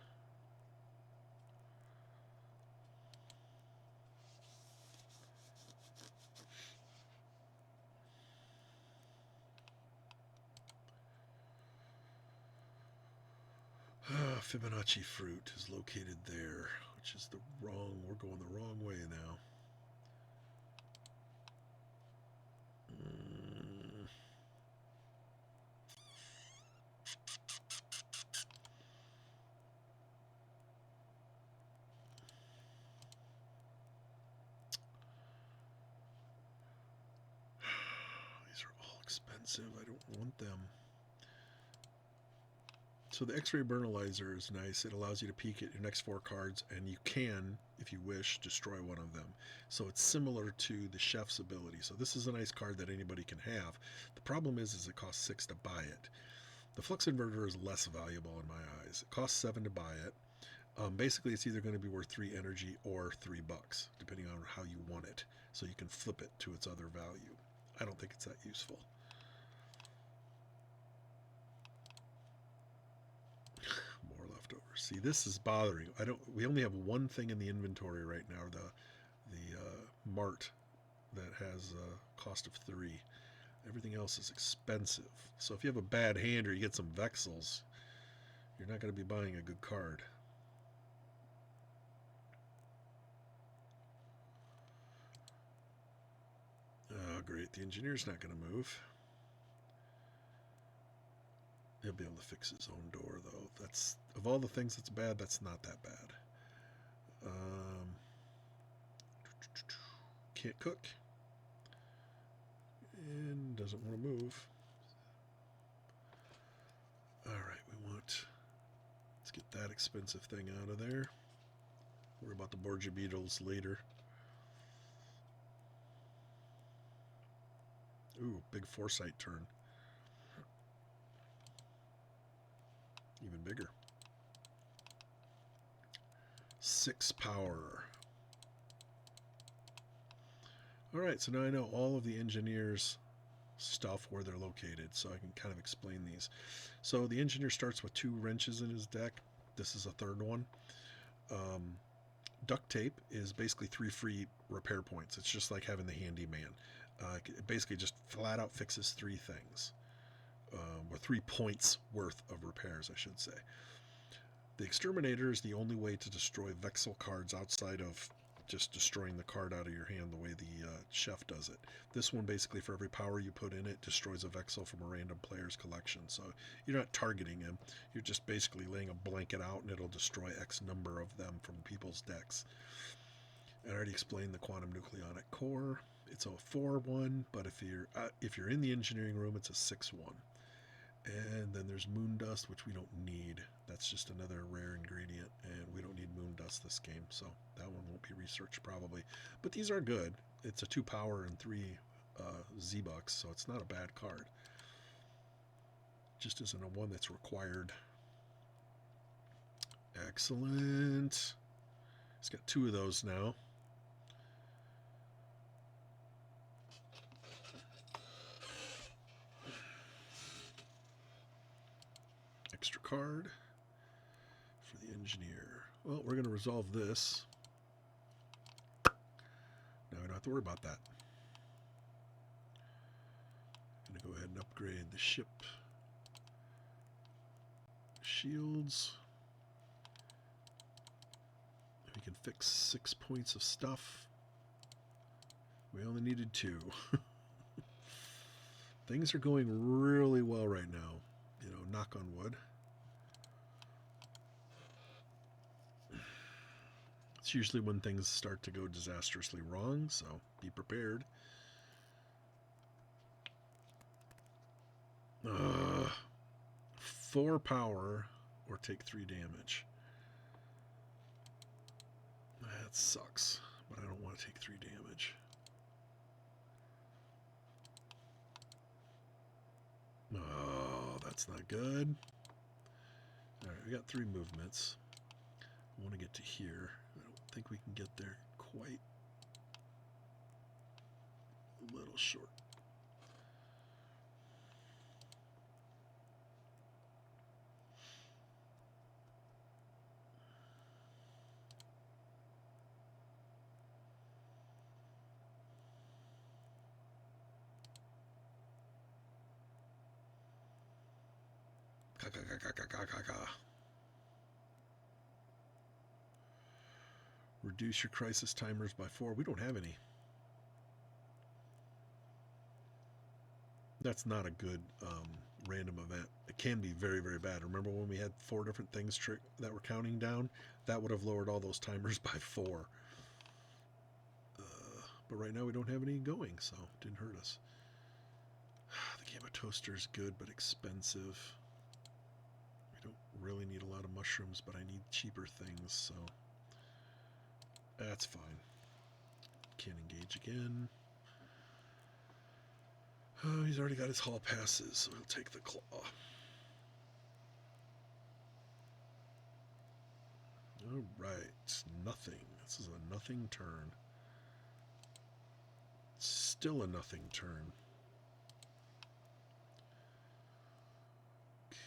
Speaker 1: Fibonacci fruit is located there, which is we're going the wrong way now. These are all expensive. I don't want them. So the X-ray Burnalizer is nice. It allows you to peek at your next 4 cards, and you can, if you wish, destroy one of them. So it's similar to the Chef's ability. So this is a nice card that anybody can have. The problem is it costs 6 to buy it. The Flux Inverter is less valuable in my eyes. It costs 7 to buy it. Basically, it's either going to be worth 3 energy or $3, depending on how you want it. So you can flip it to its other value. I don't think it's that useful. More leftovers. See, this is bothering. We only have one thing in the inventory right now, the Mart that has a cost of 3. Everything else is expensive. So if you have a bad hand or you get some Vexels, you're not going to be buying a good card. Oh, great. The engineer's not going to move. He'll be able to fix his own door, though. That's, of all the things that's bad, that's not that bad. Can't cook. And doesn't want to move. Alright, let's get that expensive thing out of there. Worry about the Borgia beetles later. Ooh, big foresight turn. Even bigger. 6 power. Alright, so now I know all of the engineers' stuff, where they're located, so I can kind of explain these. So the engineer starts with 2 wrenches in his deck. This is a third one. Duct tape is basically 3 free repair points. It's just like having the handyman. It basically just flat out fixes 3 things. Or 3 points worth of repairs, I should say. The Exterminator is the only way to destroy Vexel cards outside of just destroying the card out of your hand the way the Chef does it. This one, basically, for every power you put in it, destroys a Vexel from a random player's collection. So you're not targeting him. You're just basically laying a blanket out, and it'll destroy X number of them from people's decks. I already explained the Quantum Nucleonic Core. It's a 4-1, but if you're in the engineering room, it's a 6-1. And then there's Moon Dust, which we don't need. That's just another rare ingredient, and we don't need Moon Dust this game, so that one won't be researched probably. But these are good. It's a 2 power and 3 Z-Bucks, so it's not a bad card. Just isn't a one that's required. Excellent. It's got 2 of those now. Extra card for the engineer. Well, we're going to resolve this. Now we don't have to worry about that. I'm going to go ahead and upgrade the ship shields. We can fix 6 points of stuff. We only needed 2. Things are going really well right now. You know, knock on wood. It's usually when things start to go disastrously wrong, so be prepared. 4 power or take 3 damage. That sucks, but I don't want to take 3 damage. Oh, that's not good. Alright, we got 3 movements. I want to get to here. I don't think we can get there quite. A little short. Reduce your crisis timers by 4. We don't have any. That's not a good random event. It can be very, very bad. Remember when we had 4 different things that were counting down? That would have lowered all those timers by 4. But right now we don't have any going, so it didn't hurt us. The Gamma Toaster is good, but expensive. We don't really need a lot of mushrooms, but I need cheaper things, so that's fine. Can't engage again. Oh, he's already got his hall passes, so he'll take the claw. Alright, nothing. This is a nothing turn. Still a nothing turn. Okay.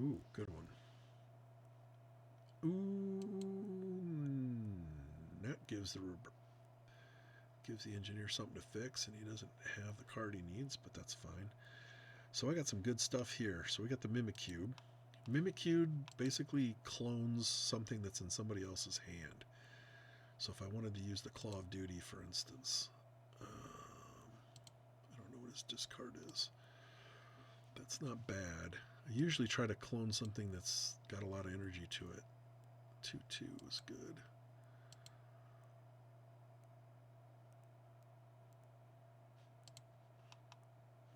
Speaker 1: Ooh, good one. Ooh, that gives the engineer something to fix, and he doesn't have the card he needs, but that's fine. So I got some good stuff here. So we got the Mimicube. Mimicube basically clones something that's in somebody else's hand. So if I wanted to use the Claw of Duty, for instance, I don't know what his discard is. That's not bad. I usually try to clone something that's got a lot of energy to it. 2/2 is good.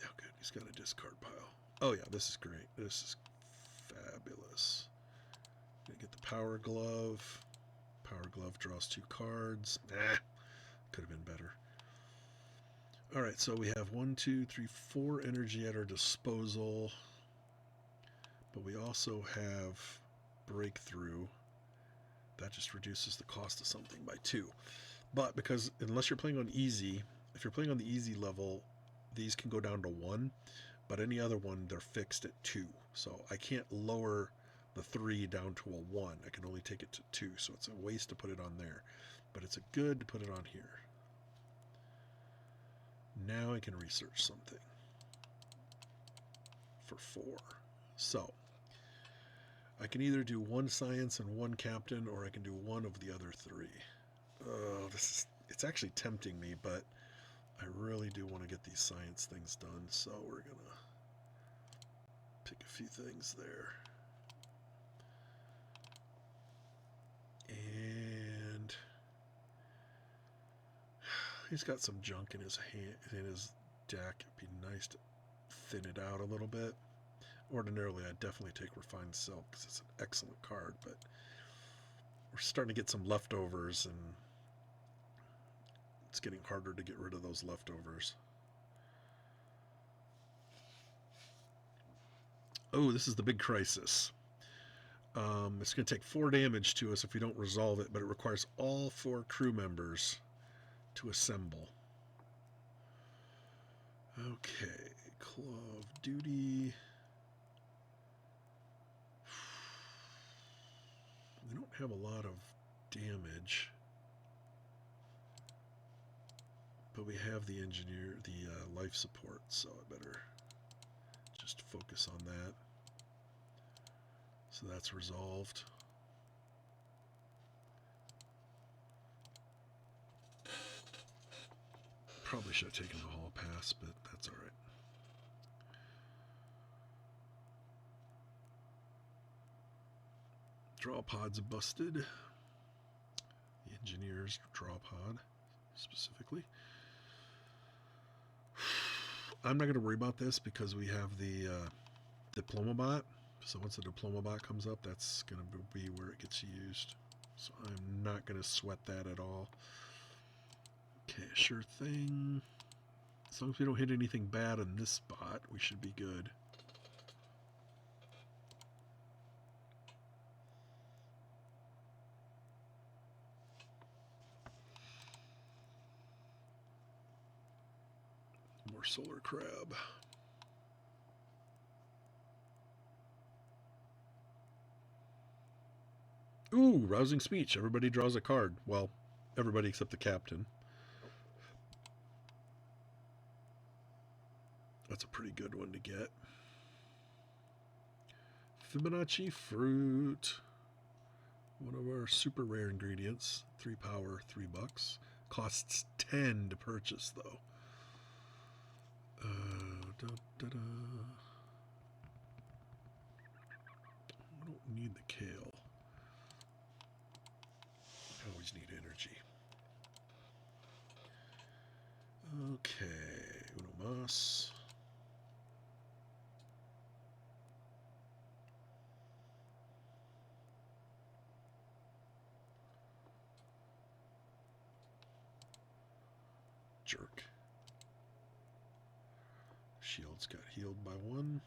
Speaker 1: Oh, good. He's got a discard pile. Oh, yeah, this is great. This is fabulous. Gonna get the Power Glove. Power Glove draws 2 cards. Nah, could have been better. Alright, so we have 1, 2, 3, 4 energy at our disposal. But we also have Breakthrough. That just reduces the cost of something by 2. But because unless you're playing on easy, if you're playing on the easy level, these can go down to 1, but any other one, they're fixed at 2. So I can't lower the 3 down to a 1. I can only take it to 2, so it's a waste to put it on there. But it's a good to put it on here. Now I can research something for 4. So I can either do 1 science and 1 captain, or I can do 1 of the other 3. Oh, it's actually tempting me, but I really do want to get these science things done, so we're gonna pick a few things there. And he's got some junk in his deck. It'd be nice to thin it out a little bit. Ordinarily, I'd definitely take Refined Silk because it's an excellent card, but we're starting to get some leftovers, and it's getting harder to get rid of those leftovers. Oh, this is the big crisis. It's going to take 4 damage to us if we don't resolve it, but it requires all 4 crew members to assemble. Okay, Call of Duty. We don't have a lot of damage, but we have the engineer, the life support, so I better just focus on that. So that's resolved. Probably should have taken the hall pass, but that's all right. Draw pods busted. The engineer's draw pod, specifically. I'm not going to worry about this because we have the diploma bot. So once the diploma bot comes up, that's going to be where it gets used. So I'm not going to sweat that at all. Okay, sure thing. As long as we don't hit anything bad on this spot, we should be good. More solar crab. Ooh, rousing speech. Everybody draws a card. Well, everybody except the captain. That's a pretty good one to get. Fibonacci fruit. One of our super rare ingredients. 3 power, $3. Costs 10 to purchase, though. I don't need the kale. I always need energy. Okay, uno mas. Jerk. Shields got healed by 1.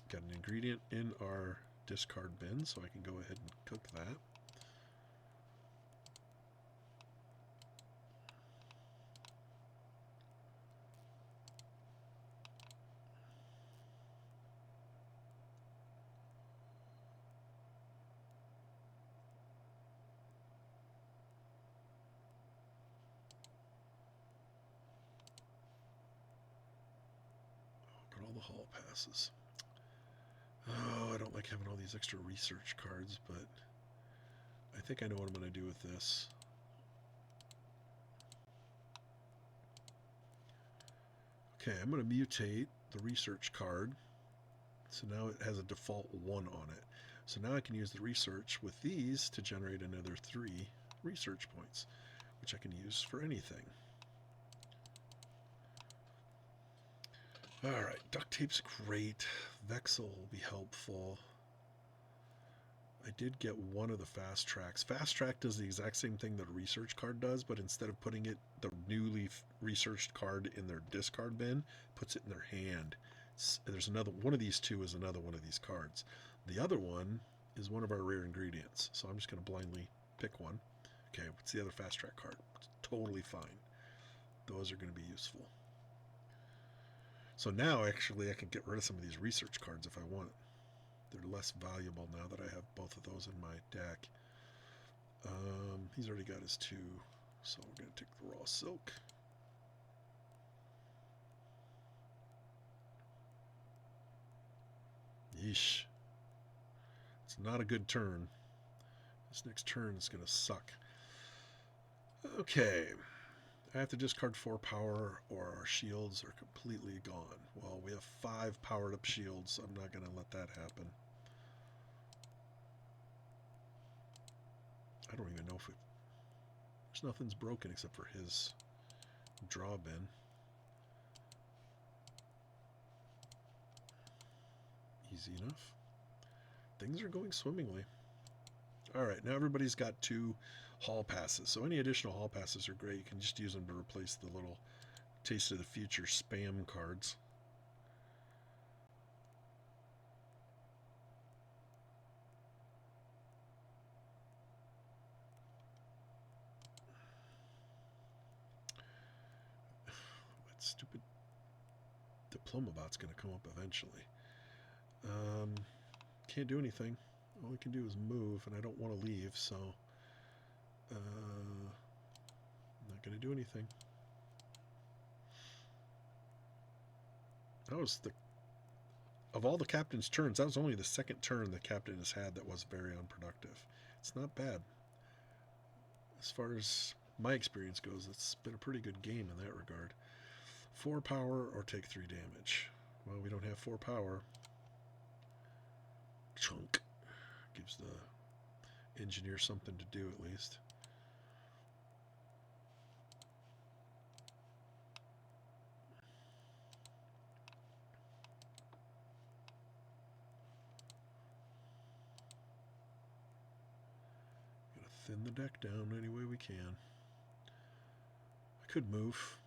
Speaker 1: Got an ingredient in our discard bin, so I can go ahead and cook that. Got all the hall passes. Oh, I don't like having all these extra research cards, but I think I know what I'm going to do with this. Okay, I'm going to mutate the research card. So now it has a default 1 on it. So now I can use the research with these to generate another 3 research points, which I can use for anything. Alright, duct tape's great. Vexel will be helpful. I did get one of the fast tracks. Fast track does the exact same thing that a research card does, but instead of putting it, the newly researched card in their discard bin, puts it in their hand. There's another one of these two is another one of these cards. The other one is one of our rare ingredients. So I'm just going to blindly pick one. Okay, what's the other fast track card? It's totally fine. Those are going to be useful. So now, actually, I can get rid of some of these research cards if I want. They're less valuable now that I have both of those in my deck. He's already got his 2, so we're going to take the raw silk. Yeesh. It's not a good turn. This next turn is going to suck. Okay. I have to discard 4 power or our shields are completely gone. Well, we have 5 powered up shields, so I'm not going to let that happen. I don't even know if there's nothing's broken except for his draw bin. Easy enough. Things are going swimmingly. Alright, now everybody's got 2 hall passes. So any additional hall passes are great. You can just use them to replace the little Taste of the Future spam cards. Stupid diploma bot's going to come up eventually. Can't do anything. All we can do is move, and I don't want to leave, so not going to do anything. That was of all the captain's turns, that was only the second turn the captain has had that was very unproductive. It's not bad. As far as my experience goes, it's been a pretty good game in that regard. 4 power or take 3 damage. Well, we don't have 4 power. Chunk. Gives the engineer something to do at least. Gotta thin the deck down any way we can. I could move.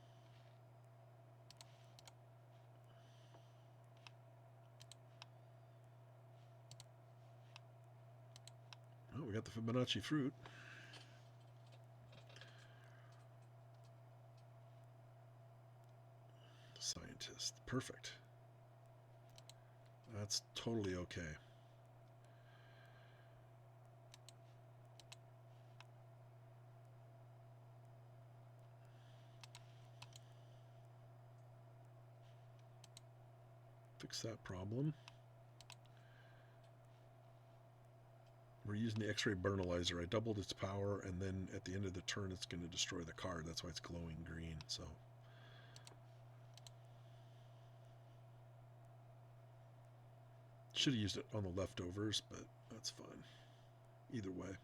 Speaker 1: Oh, we got the Fibonacci fruit. Scientist. Perfect. That's totally okay. Fix that problem. We're using the X-ray Burnalizer. I doubled its power, and then at the end of the turn, it's going to destroy the card. That's why it's glowing green. So, should have used it on the leftovers, but that's fine. Either way,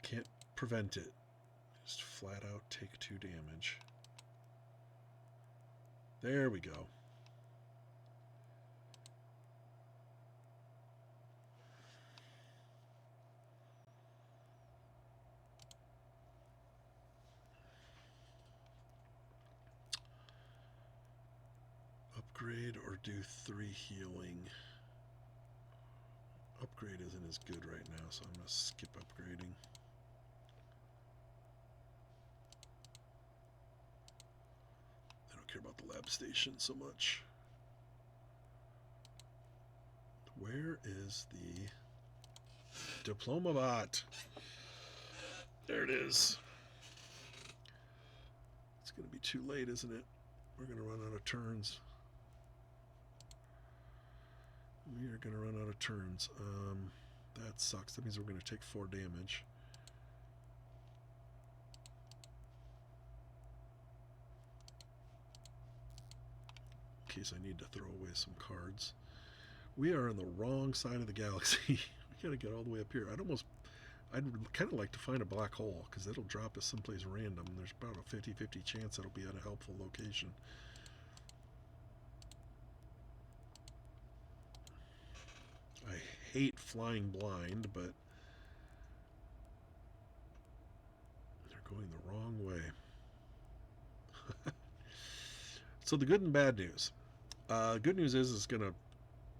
Speaker 1: can't prevent it. Just flat out take 2 damage. There we go. Upgrade or do 3 healing. Upgrade isn't as good right now, so I'm going to skip upgrading. I don't care about the lab station so much. Where is the diploma bot? There it is. It's going to be too late, isn't it? We're going to run out of turns. We are going to run out of turns. That sucks. That means we're going to take 4 damage. In case I need to throw away some cards. We are on the wrong side of the galaxy. We got to get all the way up here. I'd kind of like to find a black hole, because it'll drop us someplace random. There's about a 50-50 chance it'll be at a helpful location. I hate flying blind, but they're going the wrong way. So the good and bad news. Good news is it's going to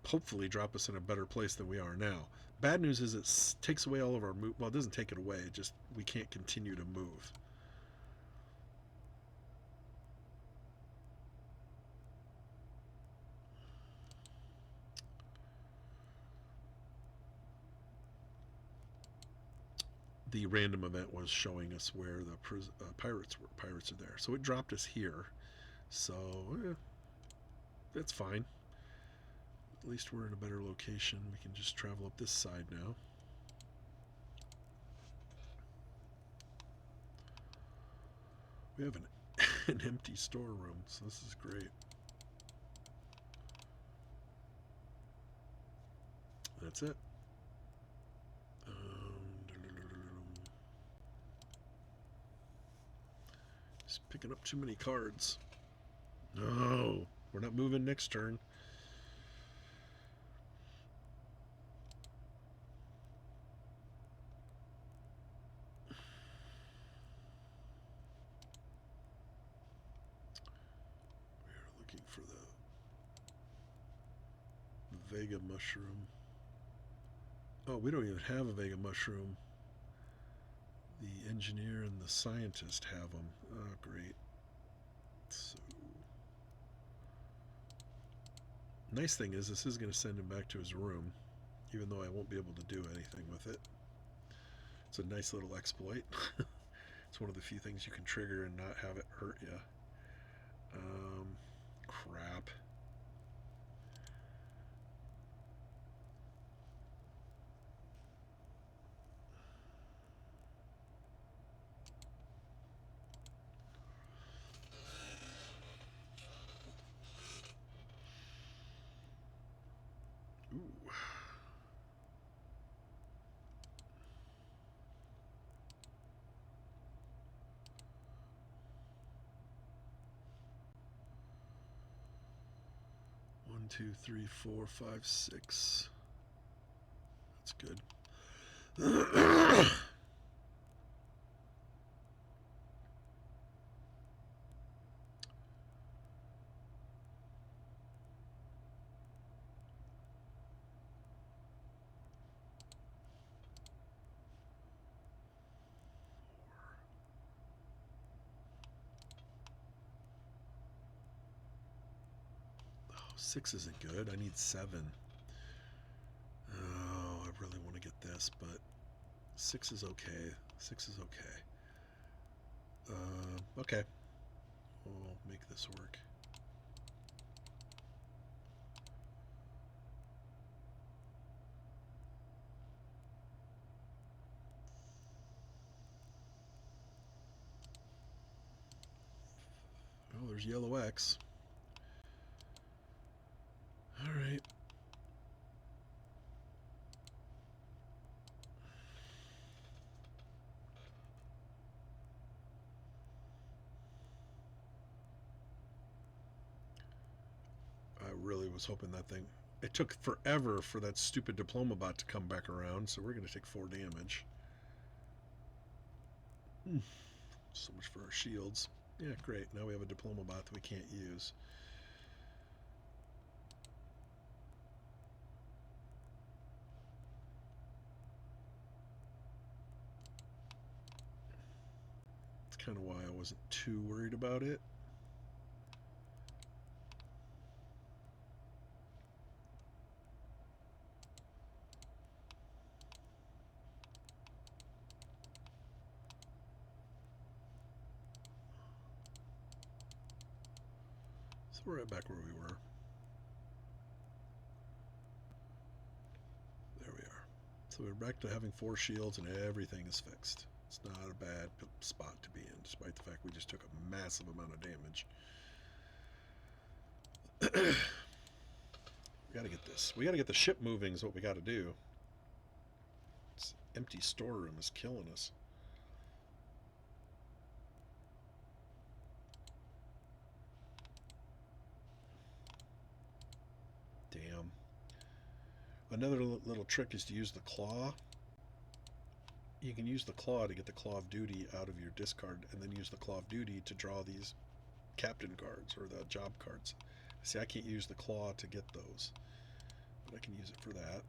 Speaker 1: hopefully drop us in a better place than we are now. Bad news is it takes away all of our move. Well, it doesn't take it away. It just, we can't continue to move. The random event was showing us where the pirates were. Pirates are there. So it dropped us here. So, that's fine. At least we're in a better location. We can just travel up this side now. We have an empty storeroom, so this is great. That's it. Just picking up too many cards. No, we're not moving next turn. We're looking for the Vega mushroom. Oh, we don't even have a Vega mushroom. The engineer and the scientist have them. Oh, great. So, nice thing is this is going to send him back to his room, even though I won't be able to do anything with it. It's a nice little exploit. It's one of the few things you can trigger and not have it hurt you. Crap. Ooh. One, two, three, four, five, six. That's good. Six isn't good. I need 7. Oh, I really want to get this, but 6 is okay. 6 is okay. Okay. We'll make this work. Oh, there's yellow X. All right. I really was hoping that thing... It took forever for that stupid diploma bot to come back around, so we're going to take 4 damage. So much for our shields. Yeah, great. Now we have a diploma bot that we can't use. That's kind of why I wasn't too worried about it. So we're right back where we were. There we are. So we're back to having 4 shields and everything is fixed. It's not a bad spot to be in, despite the fact we just took a massive amount of damage. We gotta get this. We gotta get the ship moving is what we gotta do. This empty storeroom is killing us. Damn. Another little trick is to use the claw. You can use the claw to get the claw of duty out of your discard, and then use the claw of duty to draw these captain cards or the job cards. See, I can't use the claw to get those, but I can use it for that.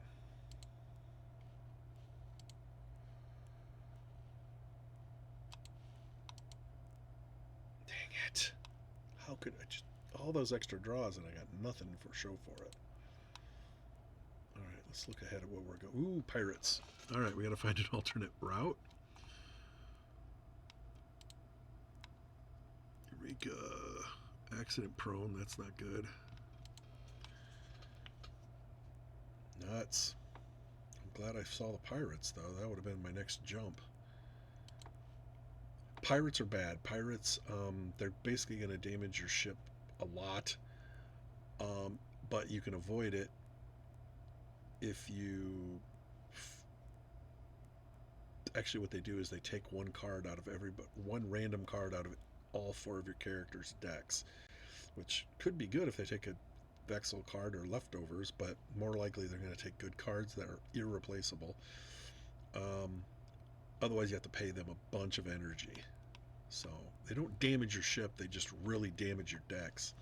Speaker 1: Dang it. How could I just... All those extra draws and I got nothing for show for it. Alright, let's look ahead at where we're going. Ooh, pirates. Alright, we gotta find an alternate route. Eureka. Accident prone, that's not good. Nuts. I'm glad I saw the pirates, though. That would have been my next jump. Pirates are bad. Pirates, they're basically going to damage your ship a lot. But you can avoid it if you... Actually, what they do is they take one card out of one random card out of all 4 of your characters' decks, which could be good if they take a Vexel card or leftovers, but more likely they're going to take good cards that are irreplaceable. Otherwise, you have to pay them a bunch of energy. So they don't damage your ship; they just really damage your decks.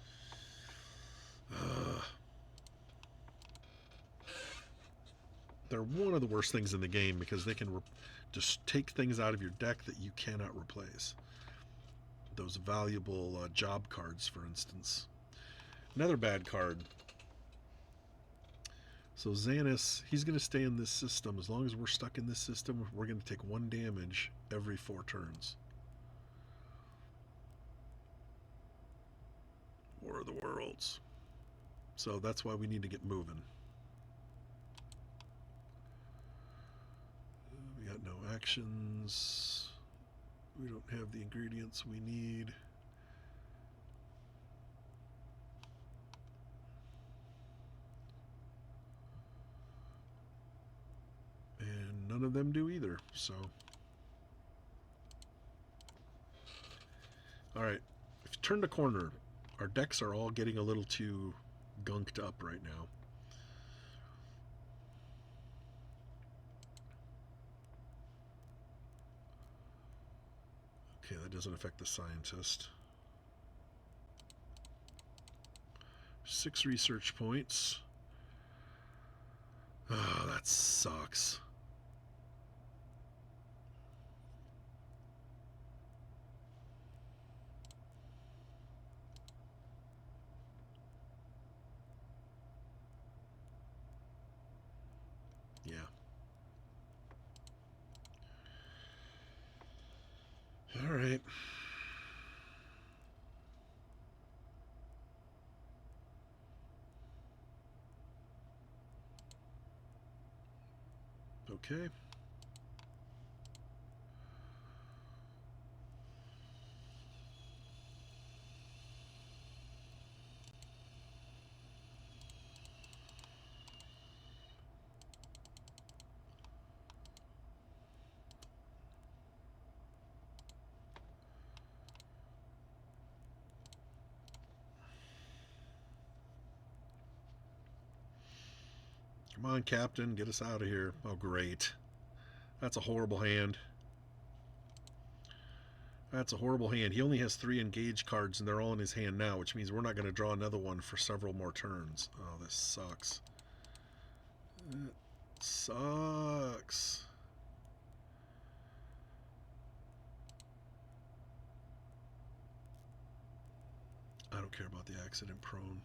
Speaker 1: They're one of the worst things in the game because they can just take things out of your deck that you cannot replace. Those valuable job cards, for instance. Another bad card. So Xanis, he's going to stay in this system. As long as we're stuck in this system, we're going to take 1 damage every 4 turns. War of the Worlds. So that's why we need to get moving. We got no actions. We don't have the ingredients we need. And none of them do either, so. Alright, if you turn the corner, our decks are all getting a little too gunked up right now. Okay, that doesn't affect the scientist. 6 research points. Oh, that sucks. Yeah. All right. Okay. Come on, Captain, get us out of here. Oh, great. That's a horrible hand. That's a horrible hand. He only has 3 engaged cards, and they're all in his hand now, which means we're not going to draw another one for several more turns. Oh, this sucks. It sucks. I don't care about the accident prone.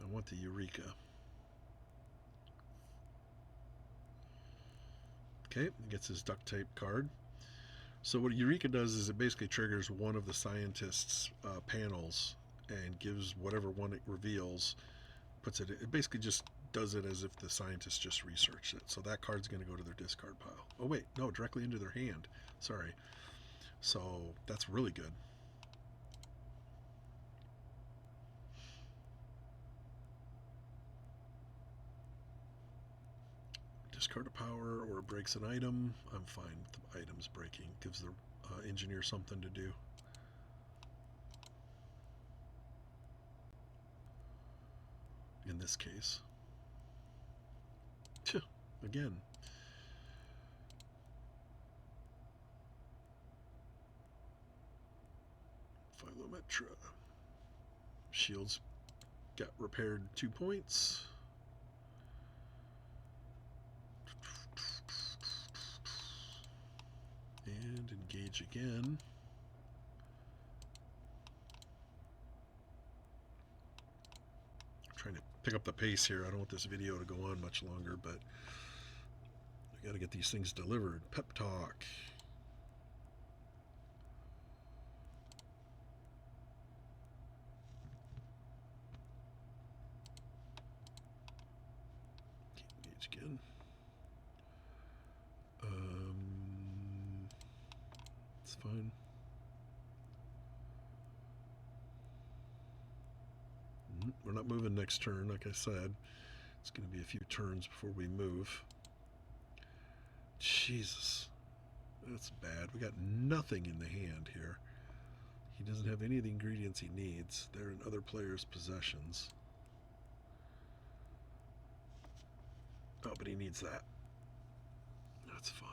Speaker 1: I want the Eureka. Okay, he gets his duct tape card. So what Eureka does is it basically triggers one of the scientist's panels and gives whatever one it reveals, puts it. It basically just does it as if the scientist just researched it. So that card's going to go to their discard pile. Oh wait, no, directly into their hand. Sorry. So that's really good. Discard a power or it breaks an item. I'm fine with the items breaking. Gives the engineer something to do. In this case. Again. Philometra. Shields got repaired 2 points. And engage again. I'm trying to pick up the pace here. I don't want this video to go on much longer, but I got to get these things delivered. Pep talk. Engage again. It's fine. We're not moving next turn, like I said. It's going to be a few turns before we move. Jesus. That's bad. We got nothing in the hand here. He doesn't have any of the ingredients he needs. They're in other players' possessions. Oh, but he needs that. That's fine.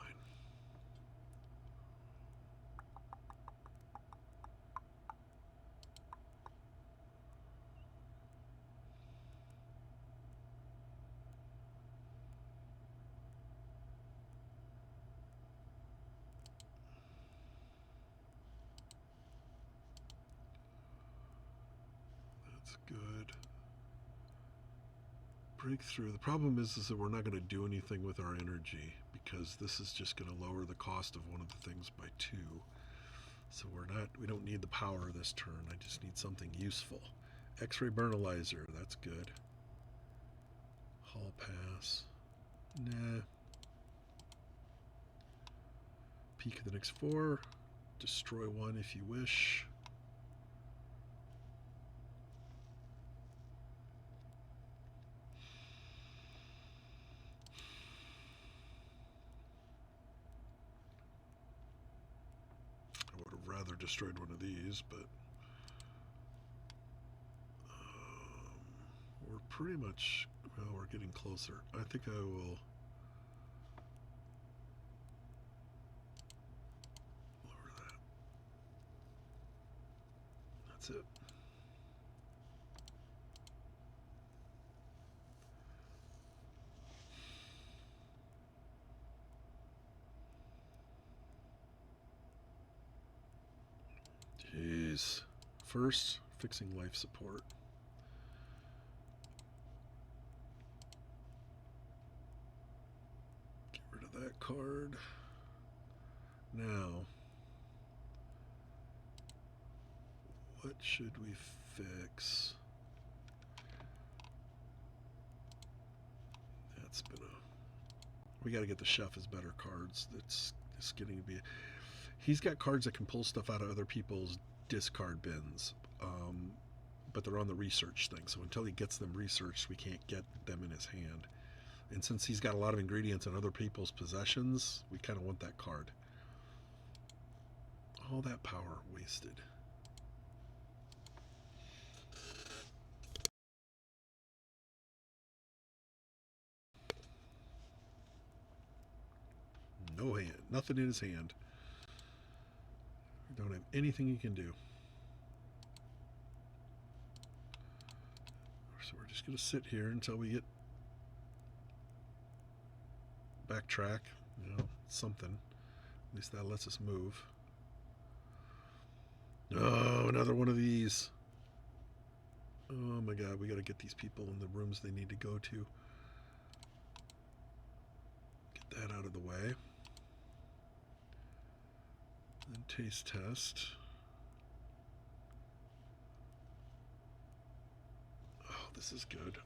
Speaker 1: That's good. Breakthrough. The problem is that we're not going to do anything with our energy because this is just going to lower the cost of one of the things by 2. So we don't need the power this turn. I just need something useful. X-ray burnalyzer, that's good. Hall pass. Nah. Peek of the next 4. Destroy 1 if you wish. I would have rather destroyed one of these, but we're pretty much, well, we're getting closer. I think I will lower that. That's it. Jeez. First, fixing life support. Get rid of that card. Now, what should we fix? That's been a... We got to get the chef as better cards. It's getting to be... He's got cards that can pull stuff out of other people's discard bins, but they're on the research thing. So until he gets them researched, we can't get them in his hand. And since he's got a lot of ingredients in other people's possessions, we kind of want that card. All that power wasted. No hand. Nothing in his hand. We don't have anything he can do. So we're just going to sit here until we get backtrack, you know, something. At least that lets us move. Oh, another one of these. Oh my god, we got to get these people in the rooms they need to go to. Get that out of the way. Then taste test. Oh, this is good.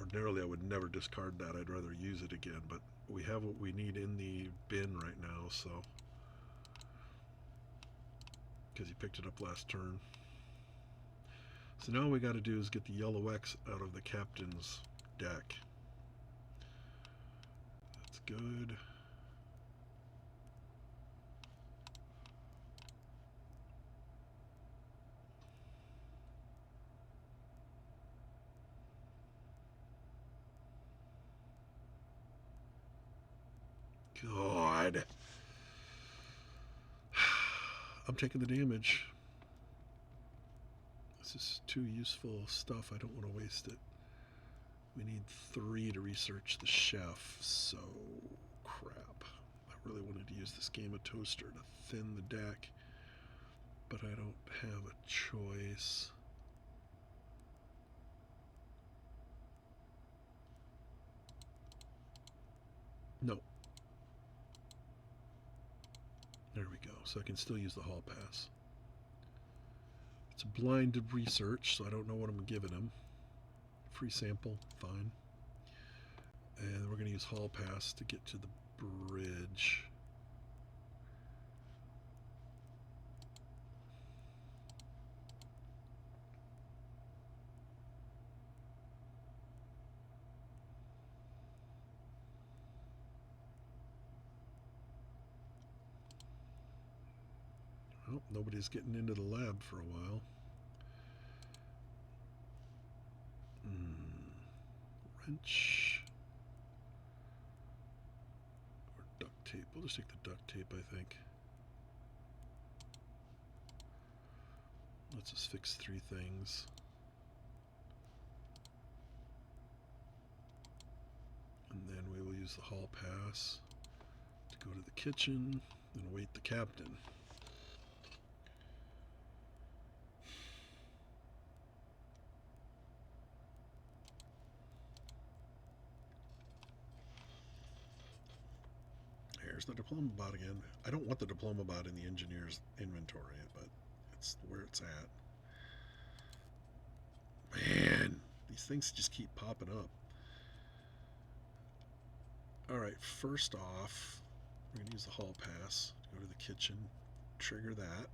Speaker 1: Ordinarily, I would never discard that. I'd rather use it again, but we have what we need in the bin right now, so... Because he picked it up last turn. So now all we got to do is get the yellow X out of the captain's deck. That's good. God. I'm taking the damage. This is too useful stuff. I don't want to waste it. We need 3 to research the chef, so crap. I really wanted to use this game of toaster to thin the deck, but I don't have a choice. No. There we go. So I can still use the hall pass. It's a blinded research, so I don't know what I'm giving him. Free sample, fine. And we're going to use hall pass to get to the bridge. Well, nobody's getting into the lab for a while. Wrench. Or duct tape. We'll just take the duct tape, I think. Let's just fix 3 things. And then we will use the hall pass to go to the kitchen and await the captain. Here's the diploma bot again. I don't want the diploma bot in the engineer's inventory, but it's where it's at. Man, these things just keep popping up. Alright, first off, we're going to use the hall pass. Go to the kitchen, trigger that.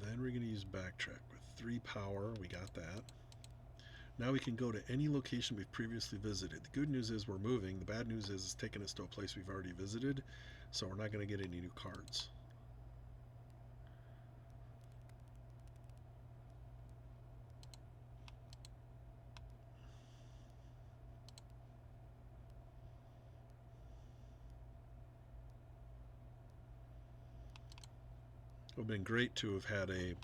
Speaker 1: Then we're going to use backtrack with 3 power. We got that. Now we can go to any location we've previously visited. The good news is we're moving. The bad news is it's taking us to a place we've already visited, so we're not going to get any new cards. It would have been great to have had a,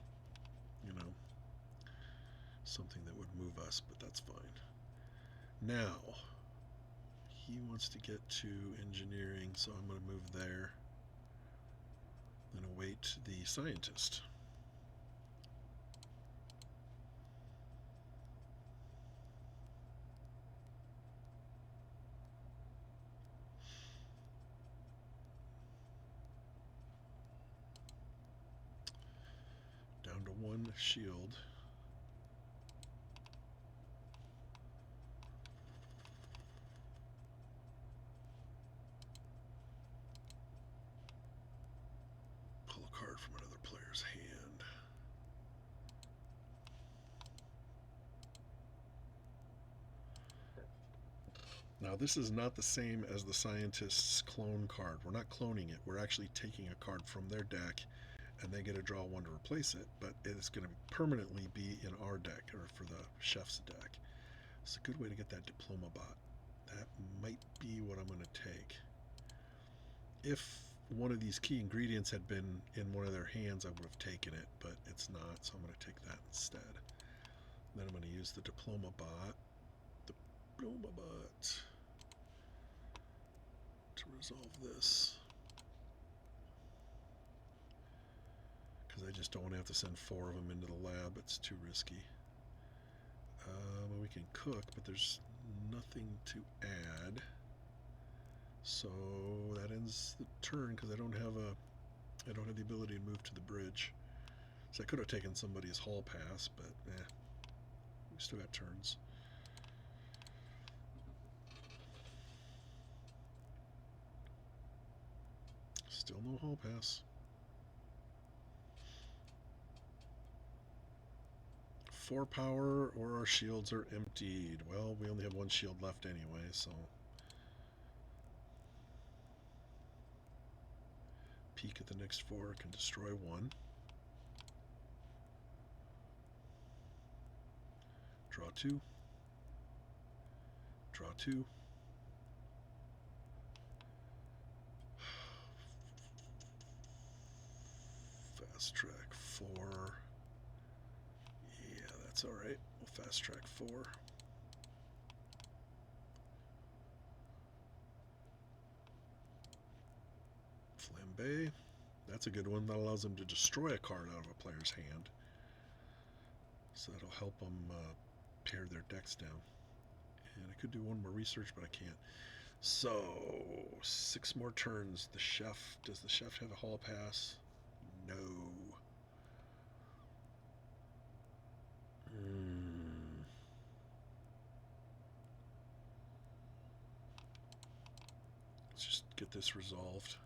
Speaker 1: something that would move us, but that's fine. Now, he wants to get to engineering, so I'm going to move there. Then await the scientist. Down to 1 shield. Pull a card from another player's hand. Now this is not the same as the scientist's clone card. We're not cloning it. We're actually taking a card from their deck and they get to draw 1 to replace it, but it's going to permanently be in our deck, or for the chef's deck. It's a good way to get that diploma bot. That might be what I'm going to take. If one of these key ingredients had been in one of their hands, I would have taken it, but it's not, so I'm going to take that instead. Then I'm going to use the diploma bot. To resolve this. Because I just don't want to have to send 4 of them into the lab. It's too risky. We can cook, but there's nothing to add. So that ends the turn because I don't have the ability to move to the bridge. So I could have taken somebody's hall pass, but we still got turns. Still no hall pass. 4 power or our shields are emptied. Well, we only have 1 shield left anyway, so. Peek at the next 4, can destroy 1. Draw 2. Draw 2. Fast track 4. Yeah, that's alright. We'll fast track 4. Flambe. That's a good one. That allows them to destroy a card out of a player's hand. So that'll help them pare their decks down. And I could do 1 more research, but I can't. So, 6 more turns. The chef. Does the chef have a hall pass? No. Let's just get this resolved.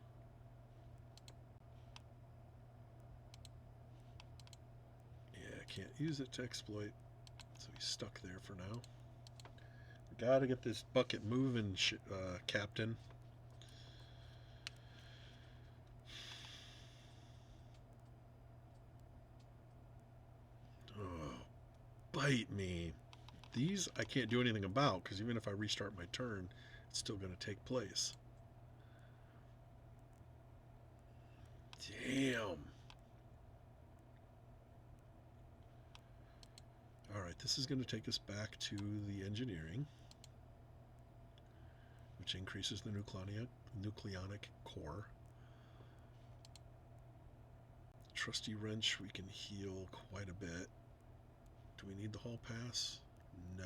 Speaker 1: Yeah, I can't use it to exploit. So he's stuck there for now. We gotta get this bucket moving, Captain. Bite me. These I can't do anything about because even if I restart my turn, it's still going to take place. Damn. Alright, this is going to take us back to the engineering, which increases the nucleonic core. Trusty wrench, we can heal quite a bit. Do we need the hall pass? No.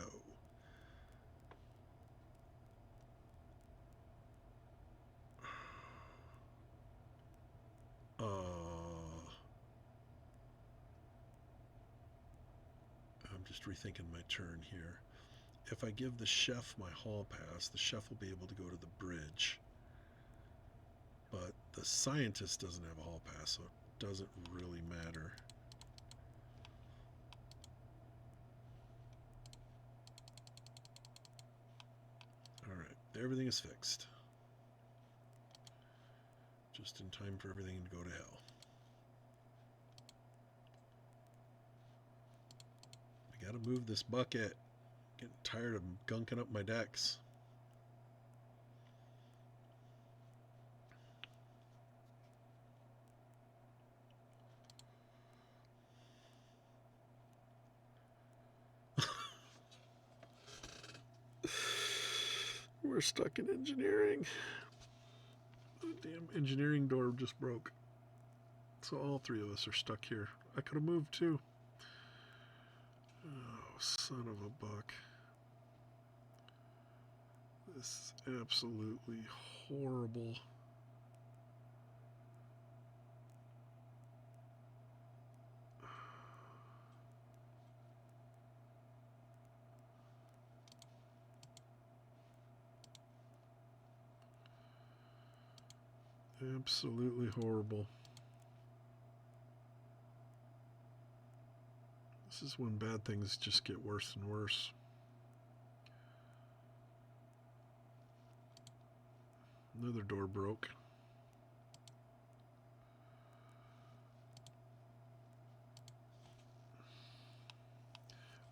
Speaker 1: I'm just rethinking my turn here. If I give the chef my hall pass, the chef will be able to go to the bridge. But the scientist doesn't have a hall pass, so it doesn't really matter. Alright, everything is fixed. Just in time for everything to go to hell. I gotta move this bucket. Getting tired of gunking up my decks. We're stuck in engineering. The damn engineering door just broke. So all three of us are stuck here. I could have moved too. Oh, son of a buck. This is absolutely horrible. Absolutely horrible. This is when bad things just get worse and worse. Another door broke.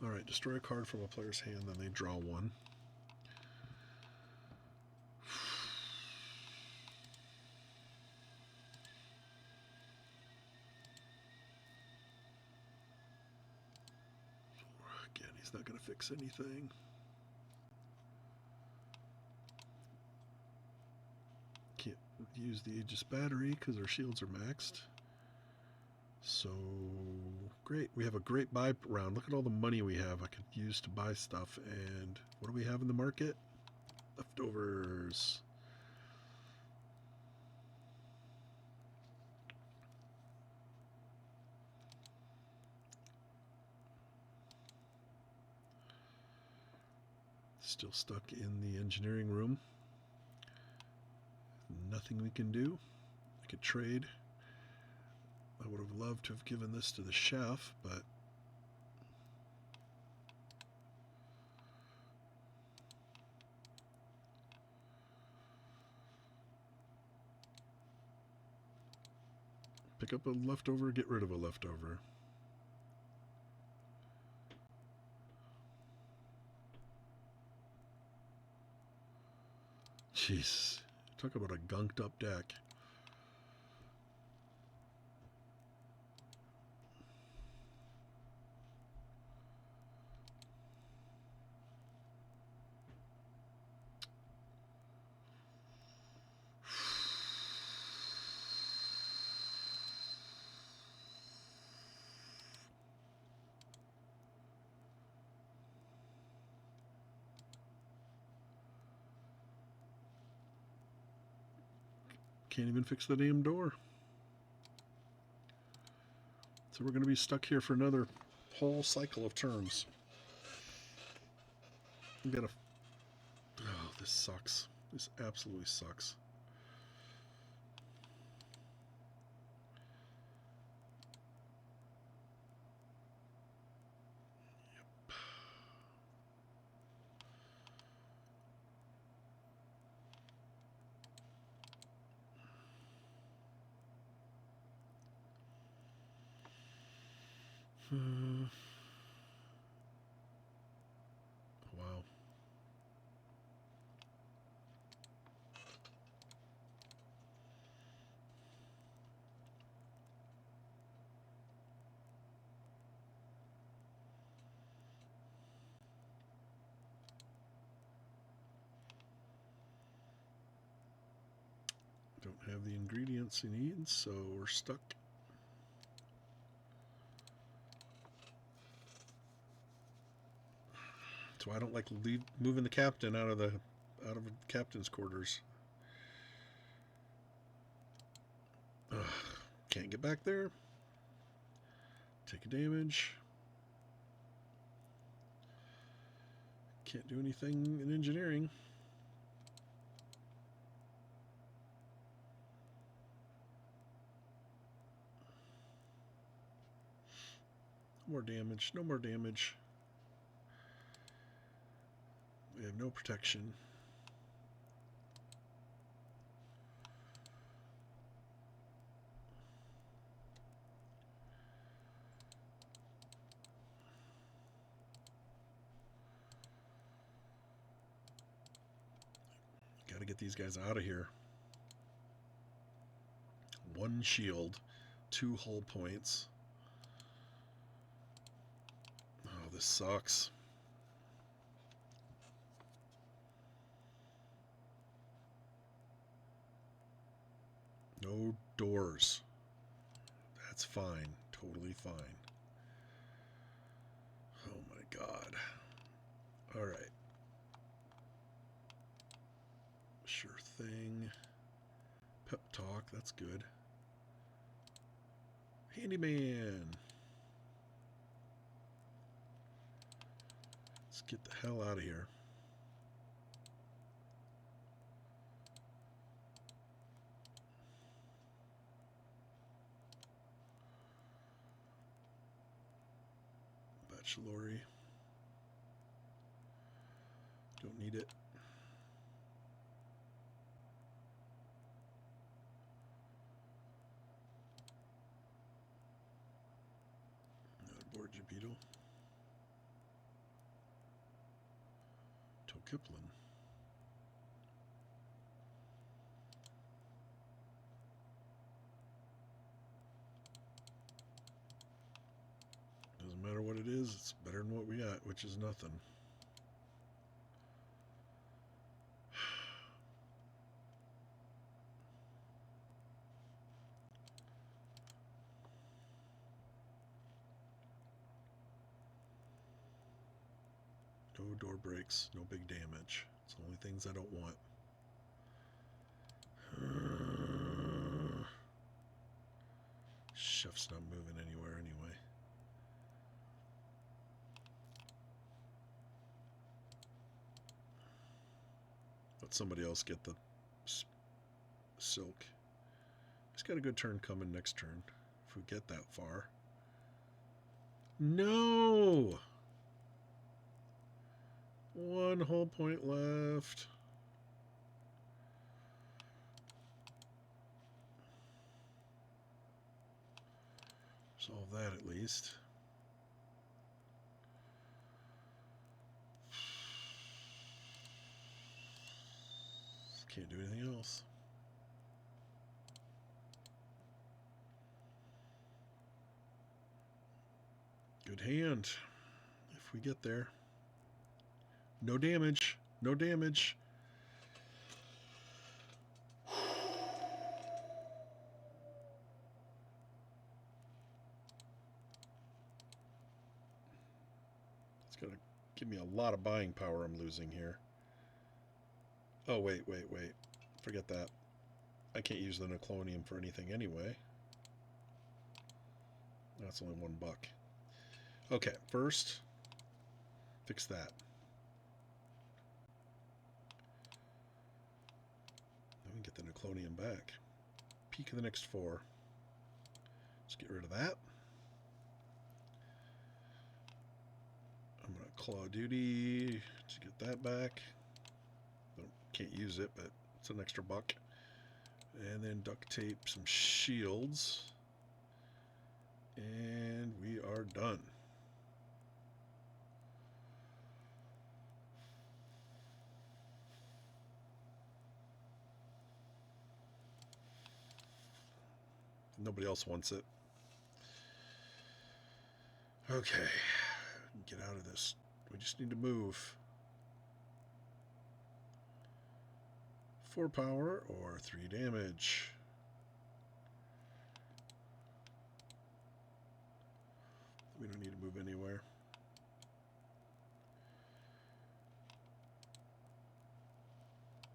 Speaker 1: Alright, destroy a card from a player's hand, then they draw one. Again, he's not going to fix anything. Can't use the Aegis battery because our shields are maxed. So, great. We have a great buy round. Look at all the money we have I could use to buy stuff. And what do we have in the market? Leftovers. Still stuck in the engineering room. Nothing we can do. I could trade. I would have loved to have given this to the chef, but pick up a leftover, get rid of a leftover. Jeez, talk about a gunked up deck. Can't even fix the damn door. So we're going to be stuck here for another whole cycle of turns. We gotta. Oh, this sucks. This absolutely sucks. Wow. Don't have the ingredients he needs, so we're stuck. So I don't like moving the captain out of the captain's quarters. Ugh, can't get back there. Take a damage. Can't do anything in engineering. No more damage. No more damage. We have no protection. Got to get these guys out of here. 1 shield, 2 hull points. Oh, this sucks. No doors. That's fine. Totally fine. Oh my god. Alright. Sure thing. Pep talk. That's good. Handyman. Let's get the hell out of here. Bachelory. Don't need it. Board Jabito. Tokiplin. Doesn't matter what it is, it's better than what we got, which is nothing. No door breaks, no big damage. It's the only things I don't want. Chef's not moving anywhere anyway. Let somebody else get the silk. He's got a good turn coming next turn, if we get that far. No! 1 whole point left. Solve that at least. Can't do anything else. Good hand. If we get there. No damage. No damage. It's going to give me a lot of buying power I'm losing here. Oh, wait. Forget that. I can't use the Neclonium for anything anyway. That's only $1. Okay, first, fix that. Then we can get the Neclonium back. Peak of the next 4. Let's get rid of that. I'm going to Claw Duty to get that back. Can't use it, but it's an extra $1. And then duct tape some shields. And we are done. Nobody else wants it. Okay. Get out of this. We just need to move. 4 power or 3 damage. We don't need to move anywhere.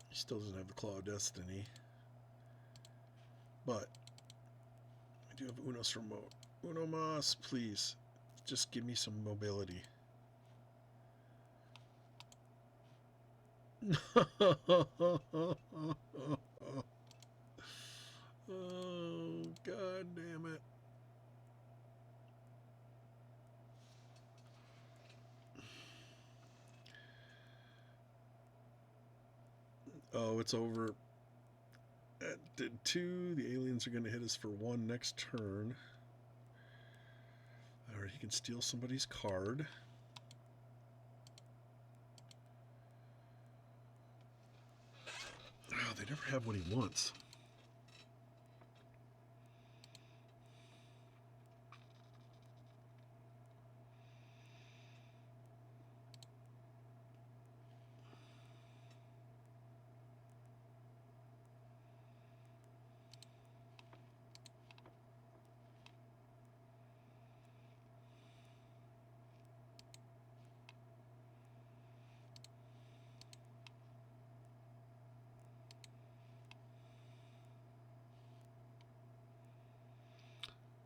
Speaker 1: He still doesn't have the Claw of Destiny. But I do have Unos Remote. Uno Mas, please. Just give me some mobility. Oh, God damn it. Oh, it's over. That did 2. The aliens are going to hit us for 1 next turn. Alright, he can steal somebody's card. Oh, they never have what he wants.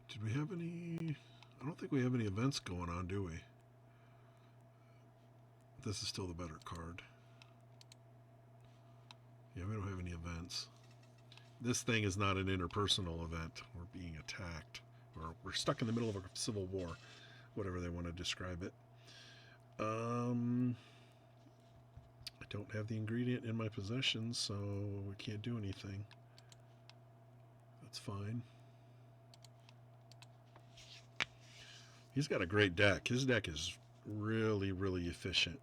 Speaker 1: Did we have any... I don't think we have any events going on, do we? This is still the better card. Yeah, we don't have any events. This thing is not an interpersonal event. We're being attacked. Or we're stuck in the middle of a civil war. Whatever they want to describe it. I don't have the ingredient in my possession, so we can't do anything. That's fine. He's got a great deck. His deck is really, really efficient.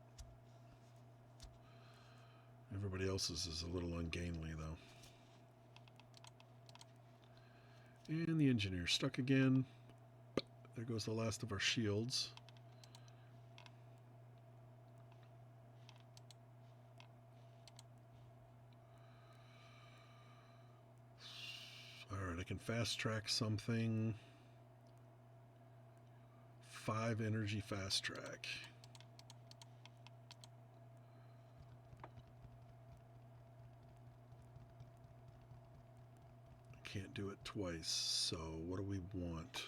Speaker 1: Everybody else's is a little ungainly, though. And the engineer's stuck again. There goes the last of our shields. Alright, I can fast track something. 5 energy fast track. Can't do it twice, so what do we want?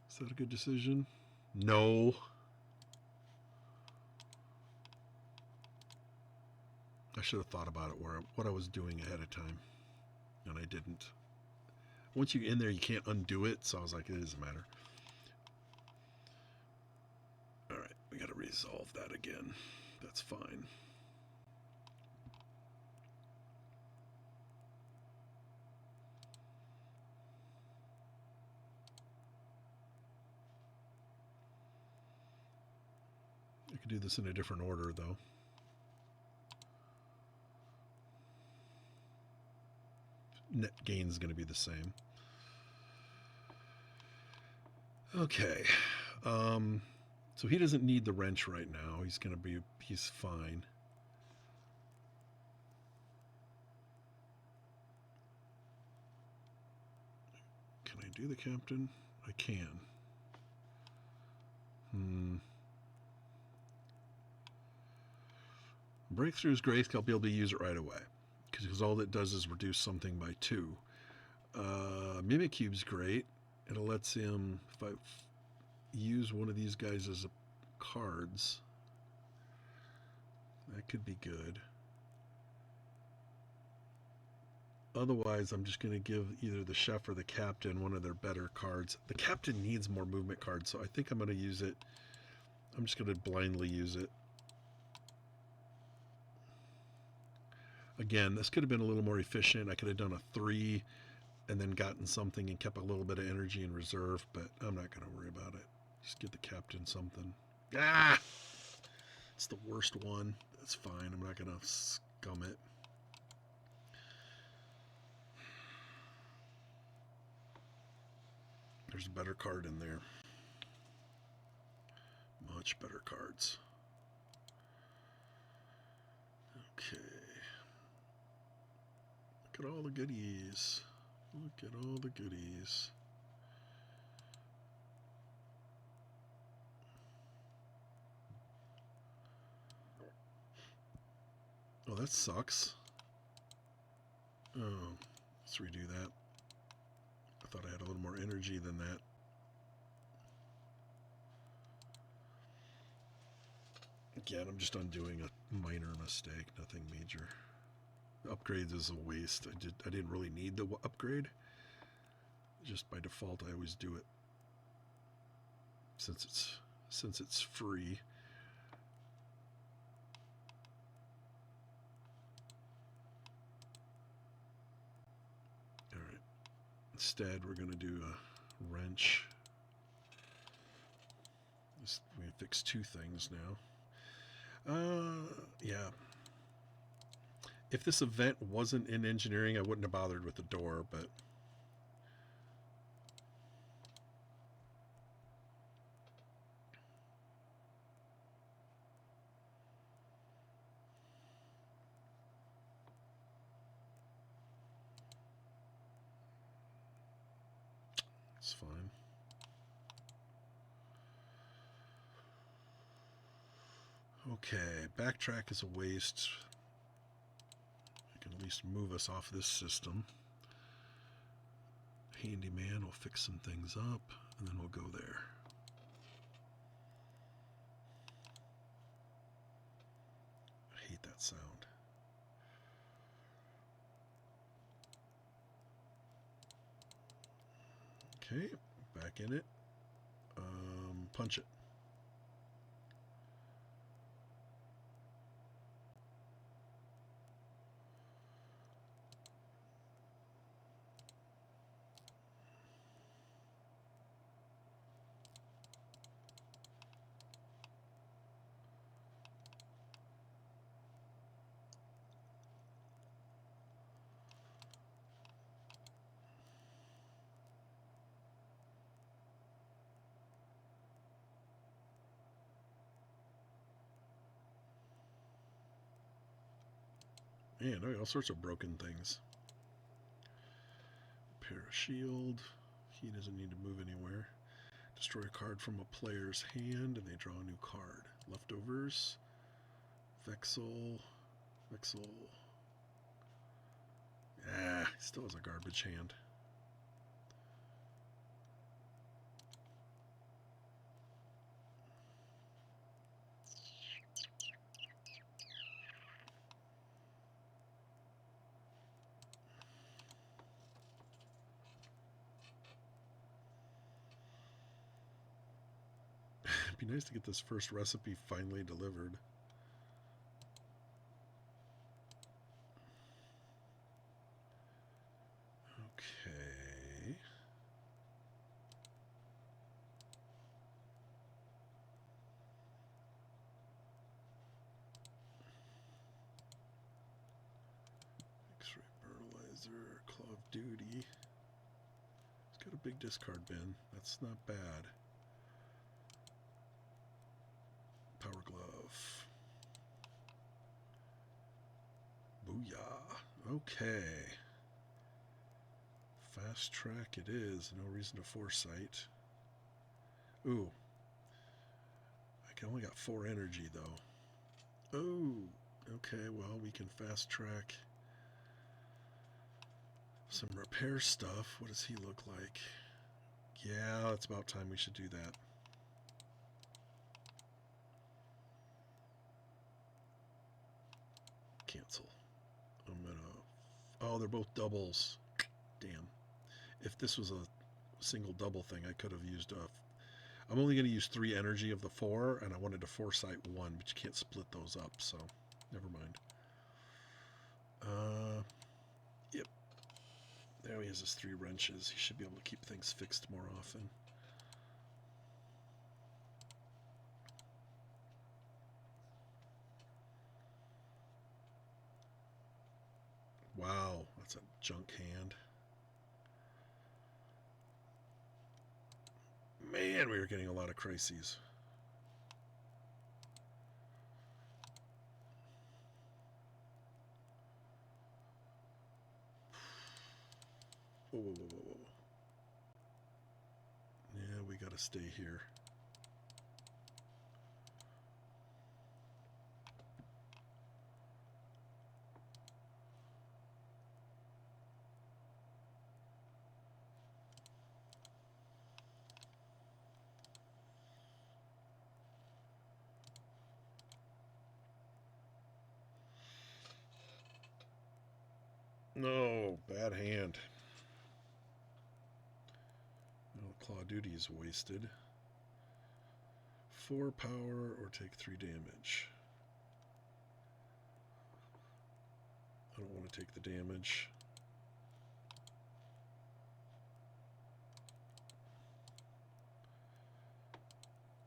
Speaker 1: Is that a good decision? No. I should have thought about it, what I was doing ahead of time, and I didn't. Once you get in there, you can't undo it, so I was like, it doesn't matter. Alright, we got to resolve that again. That's fine. I could do this in a different order, though. Net gain is going to be the same. Okay. So he doesn't need the wrench right now. He's fine. Can I do the captain? I can. Breakthrough's grace, I'll be able to use it right away. Because all it does is reduce something by 2. Mimic Cube's great. It lets him, if I use one of these guys as cards, that could be good. Otherwise, I'm just going to give either the chef or the captain one of their better cards. The captain needs more movement cards, so I think I'm going to use it. I'm just going to blindly use it. Again, this could have been a little more efficient. I could have done a 3 and then gotten something and kept a little bit of energy in reserve, but I'm not going to worry about it. Just get the captain something. Ah! It's the worst one. That's fine. I'm not going to scum it. There's a better card in there. Much better cards. Okay. Look at all the goodies. Look at all the goodies. Oh, that sucks. Oh, let's redo that. I thought I had a little more energy than that. Again, I'm just undoing a minor mistake, nothing major. Upgrades is a waste. I didn't really need the upgrade. Just by default, I always do it since it's free. All right. Instead, we're going to do a wrench. We fix two things now. Yeah. If this event wasn't in engineering, I wouldn't have bothered with the door, but it's fine. Okay, backtrack is a waste. I can at least move us off this system. Handyman will fix some things up, and then we'll go there. I hate that sound. Okay, back in it. Punch it. Man, all sorts of broken things. Repair a shield. He doesn't need to move anywhere. Destroy a card from a player's hand, and they draw a new card. Leftovers. Vexel. Ah, still has a garbage hand. It'd be nice to get this first recipe finally delivered. Okay. X-ray fertilizer, Claw of Duty. It's got a big discard bin. That's not bad. Power Glove. Booyah. Okay. Fast track it is. No reason to foresight. Ooh. I can only got 4 energy though. Oh. Okay, well we can fast track some repair stuff. What does he look like? Yeah, it's about time we should do that. Cancel. I'm gonna... Oh, they're both doubles. Damn. If this was a single double thing, I could have used a... I'm only going to use 3 energy of the 4, and I wanted to foresight 1, but you can't split those up, so never mind. Yep. There he has his 3 wrenches. He should be able to keep things fixed more often. That's a junk hand. Man, we were getting a lot of crises. Whoa, whoa, whoa, whoa, whoa. Yeah, we gotta stay here. No, bad hand. Well, Claw Duty is wasted. 4 power or take 3 damage. I don't want to take the damage.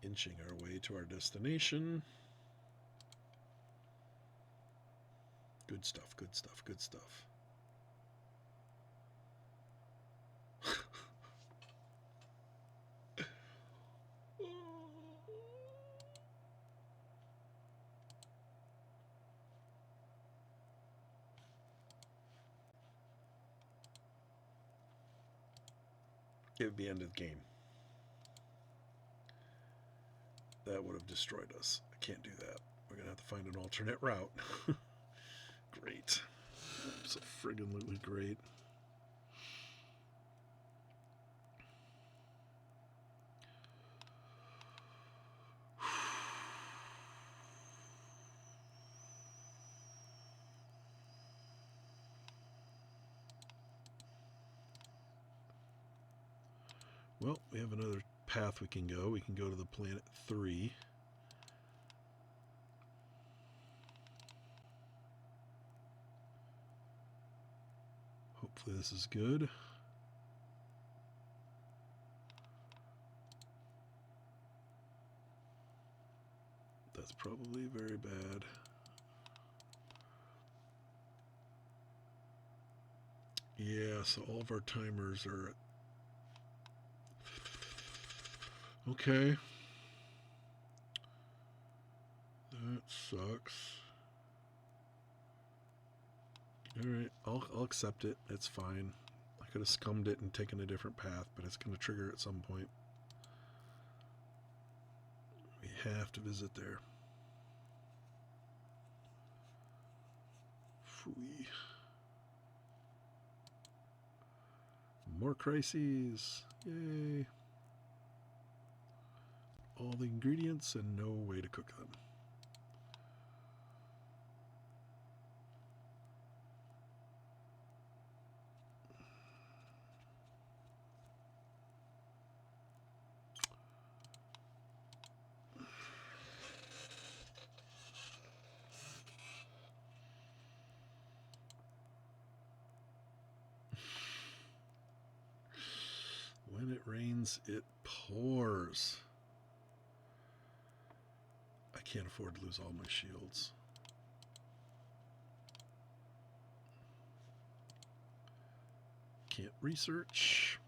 Speaker 1: Inching our way to our destination. Good stuff, good stuff, good stuff. It would be end of the game. That would have destroyed us. I can't do that. We're gonna have to find an alternate route. Great. So friggin' great. Well, we have another path we can go. We can go to the planet 3. Hopefully this is good. That's probably very bad. Yeah, so all of our timers are... Okay. That sucks. Alright, I'll accept it. It's fine. I could have scummed it and taken a different path, but it's going to trigger at some point. We have to visit there. Phooey. More crises. Yay. All the ingredients and no way to cook them. When it rains, it pours. I can't afford to lose all my shields. Can't research.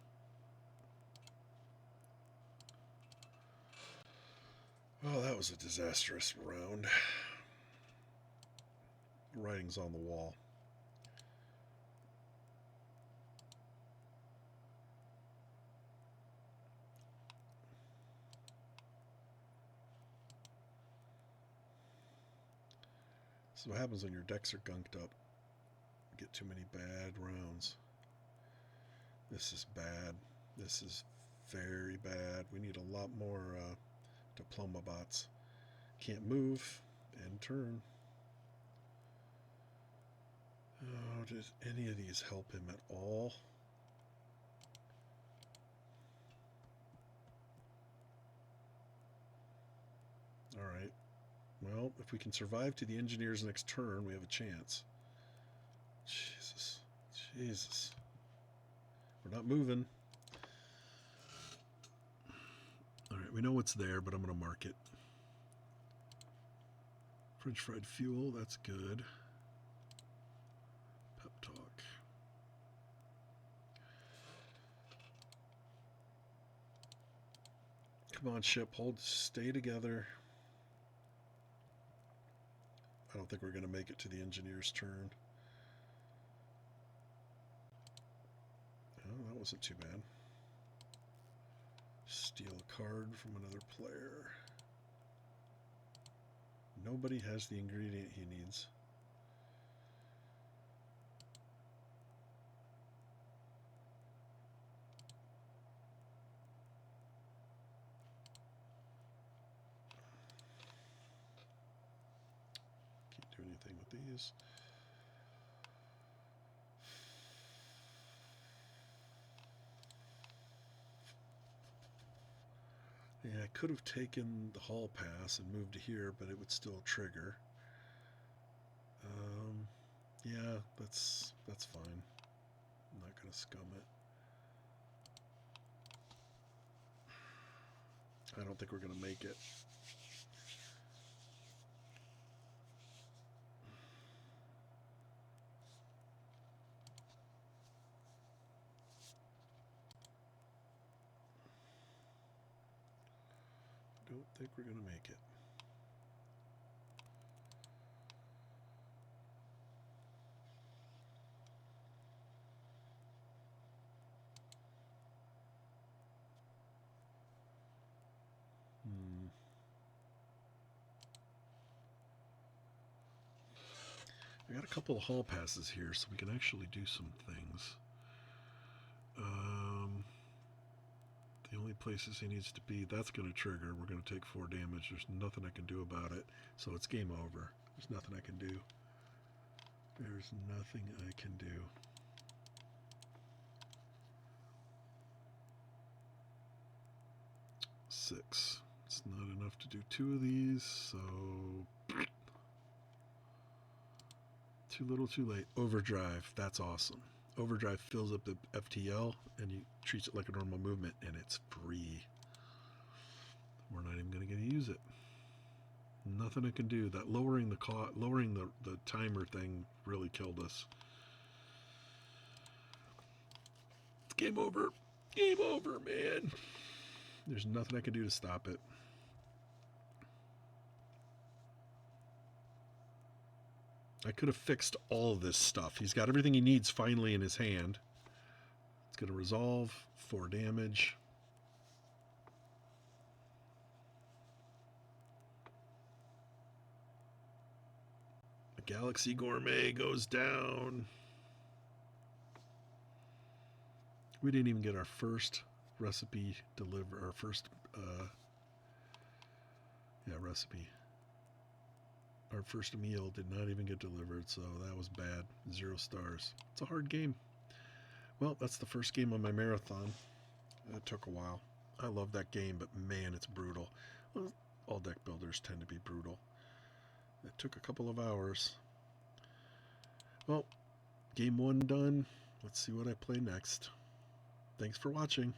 Speaker 1: Oh, that was a disastrous round. The writing's on the wall. This is what happens when your decks are gunked up. You get too many bad rounds. This is bad. This is very bad. We need a lot more diploma bots. Can't move and turn. Oh, does any of these help him at all? Alright. Well, if we can survive to the engineer's next turn, we have a chance. Jesus. Jesus. We're not moving. Alright, we know what's there, but I'm going to mark it. French fried fuel, that's good. Pep talk. Come on, ship. Stay together. I don't think we're going to make it to the engineer's turn. Oh, that wasn't too bad. Steal a card from another player. Nobody has the ingredient he needs. Can't do anything with these. Yeah, I could have taken the hall pass and moved to here, but it would still trigger. Yeah, that's fine. I'm not going to scum it. I don't think we're going to make it. Don't think we're going to make it. I got a couple of hall passes here, so we can actually do some things. The only places he needs to be, that's going to trigger. We're going to take 4 damage. There's nothing I can do about it. So it's game over. There's nothing I can do. There's nothing I can do. Six. It's not enough to do 2 of these, so too little, too late. Overdrive. That's awesome. Overdrive fills up the FTL and he treats it like a normal movement, and it's free. We're not even going to get to use it. Nothing I can do. That lowering the timer thing really killed us. It's game over. Game over, man. There's nothing I can do to stop it. I could have fixed all of this stuff. He's got everything he needs finally in his hand. It's going to resolve 4 damage. The Galaxy Gourmet goes down. We didn't even get our first recipe deliver. Our first, recipe. Our first meal did not even get delivered, so that was bad. 0 stars. It's a hard game. Well, that's the first game on my marathon. It took a while. I love that game, but man, it's brutal. Well, all deck builders tend to be brutal. It took a couple of hours. Well, game 1 done. Let's see what I play next. Thanks for watching.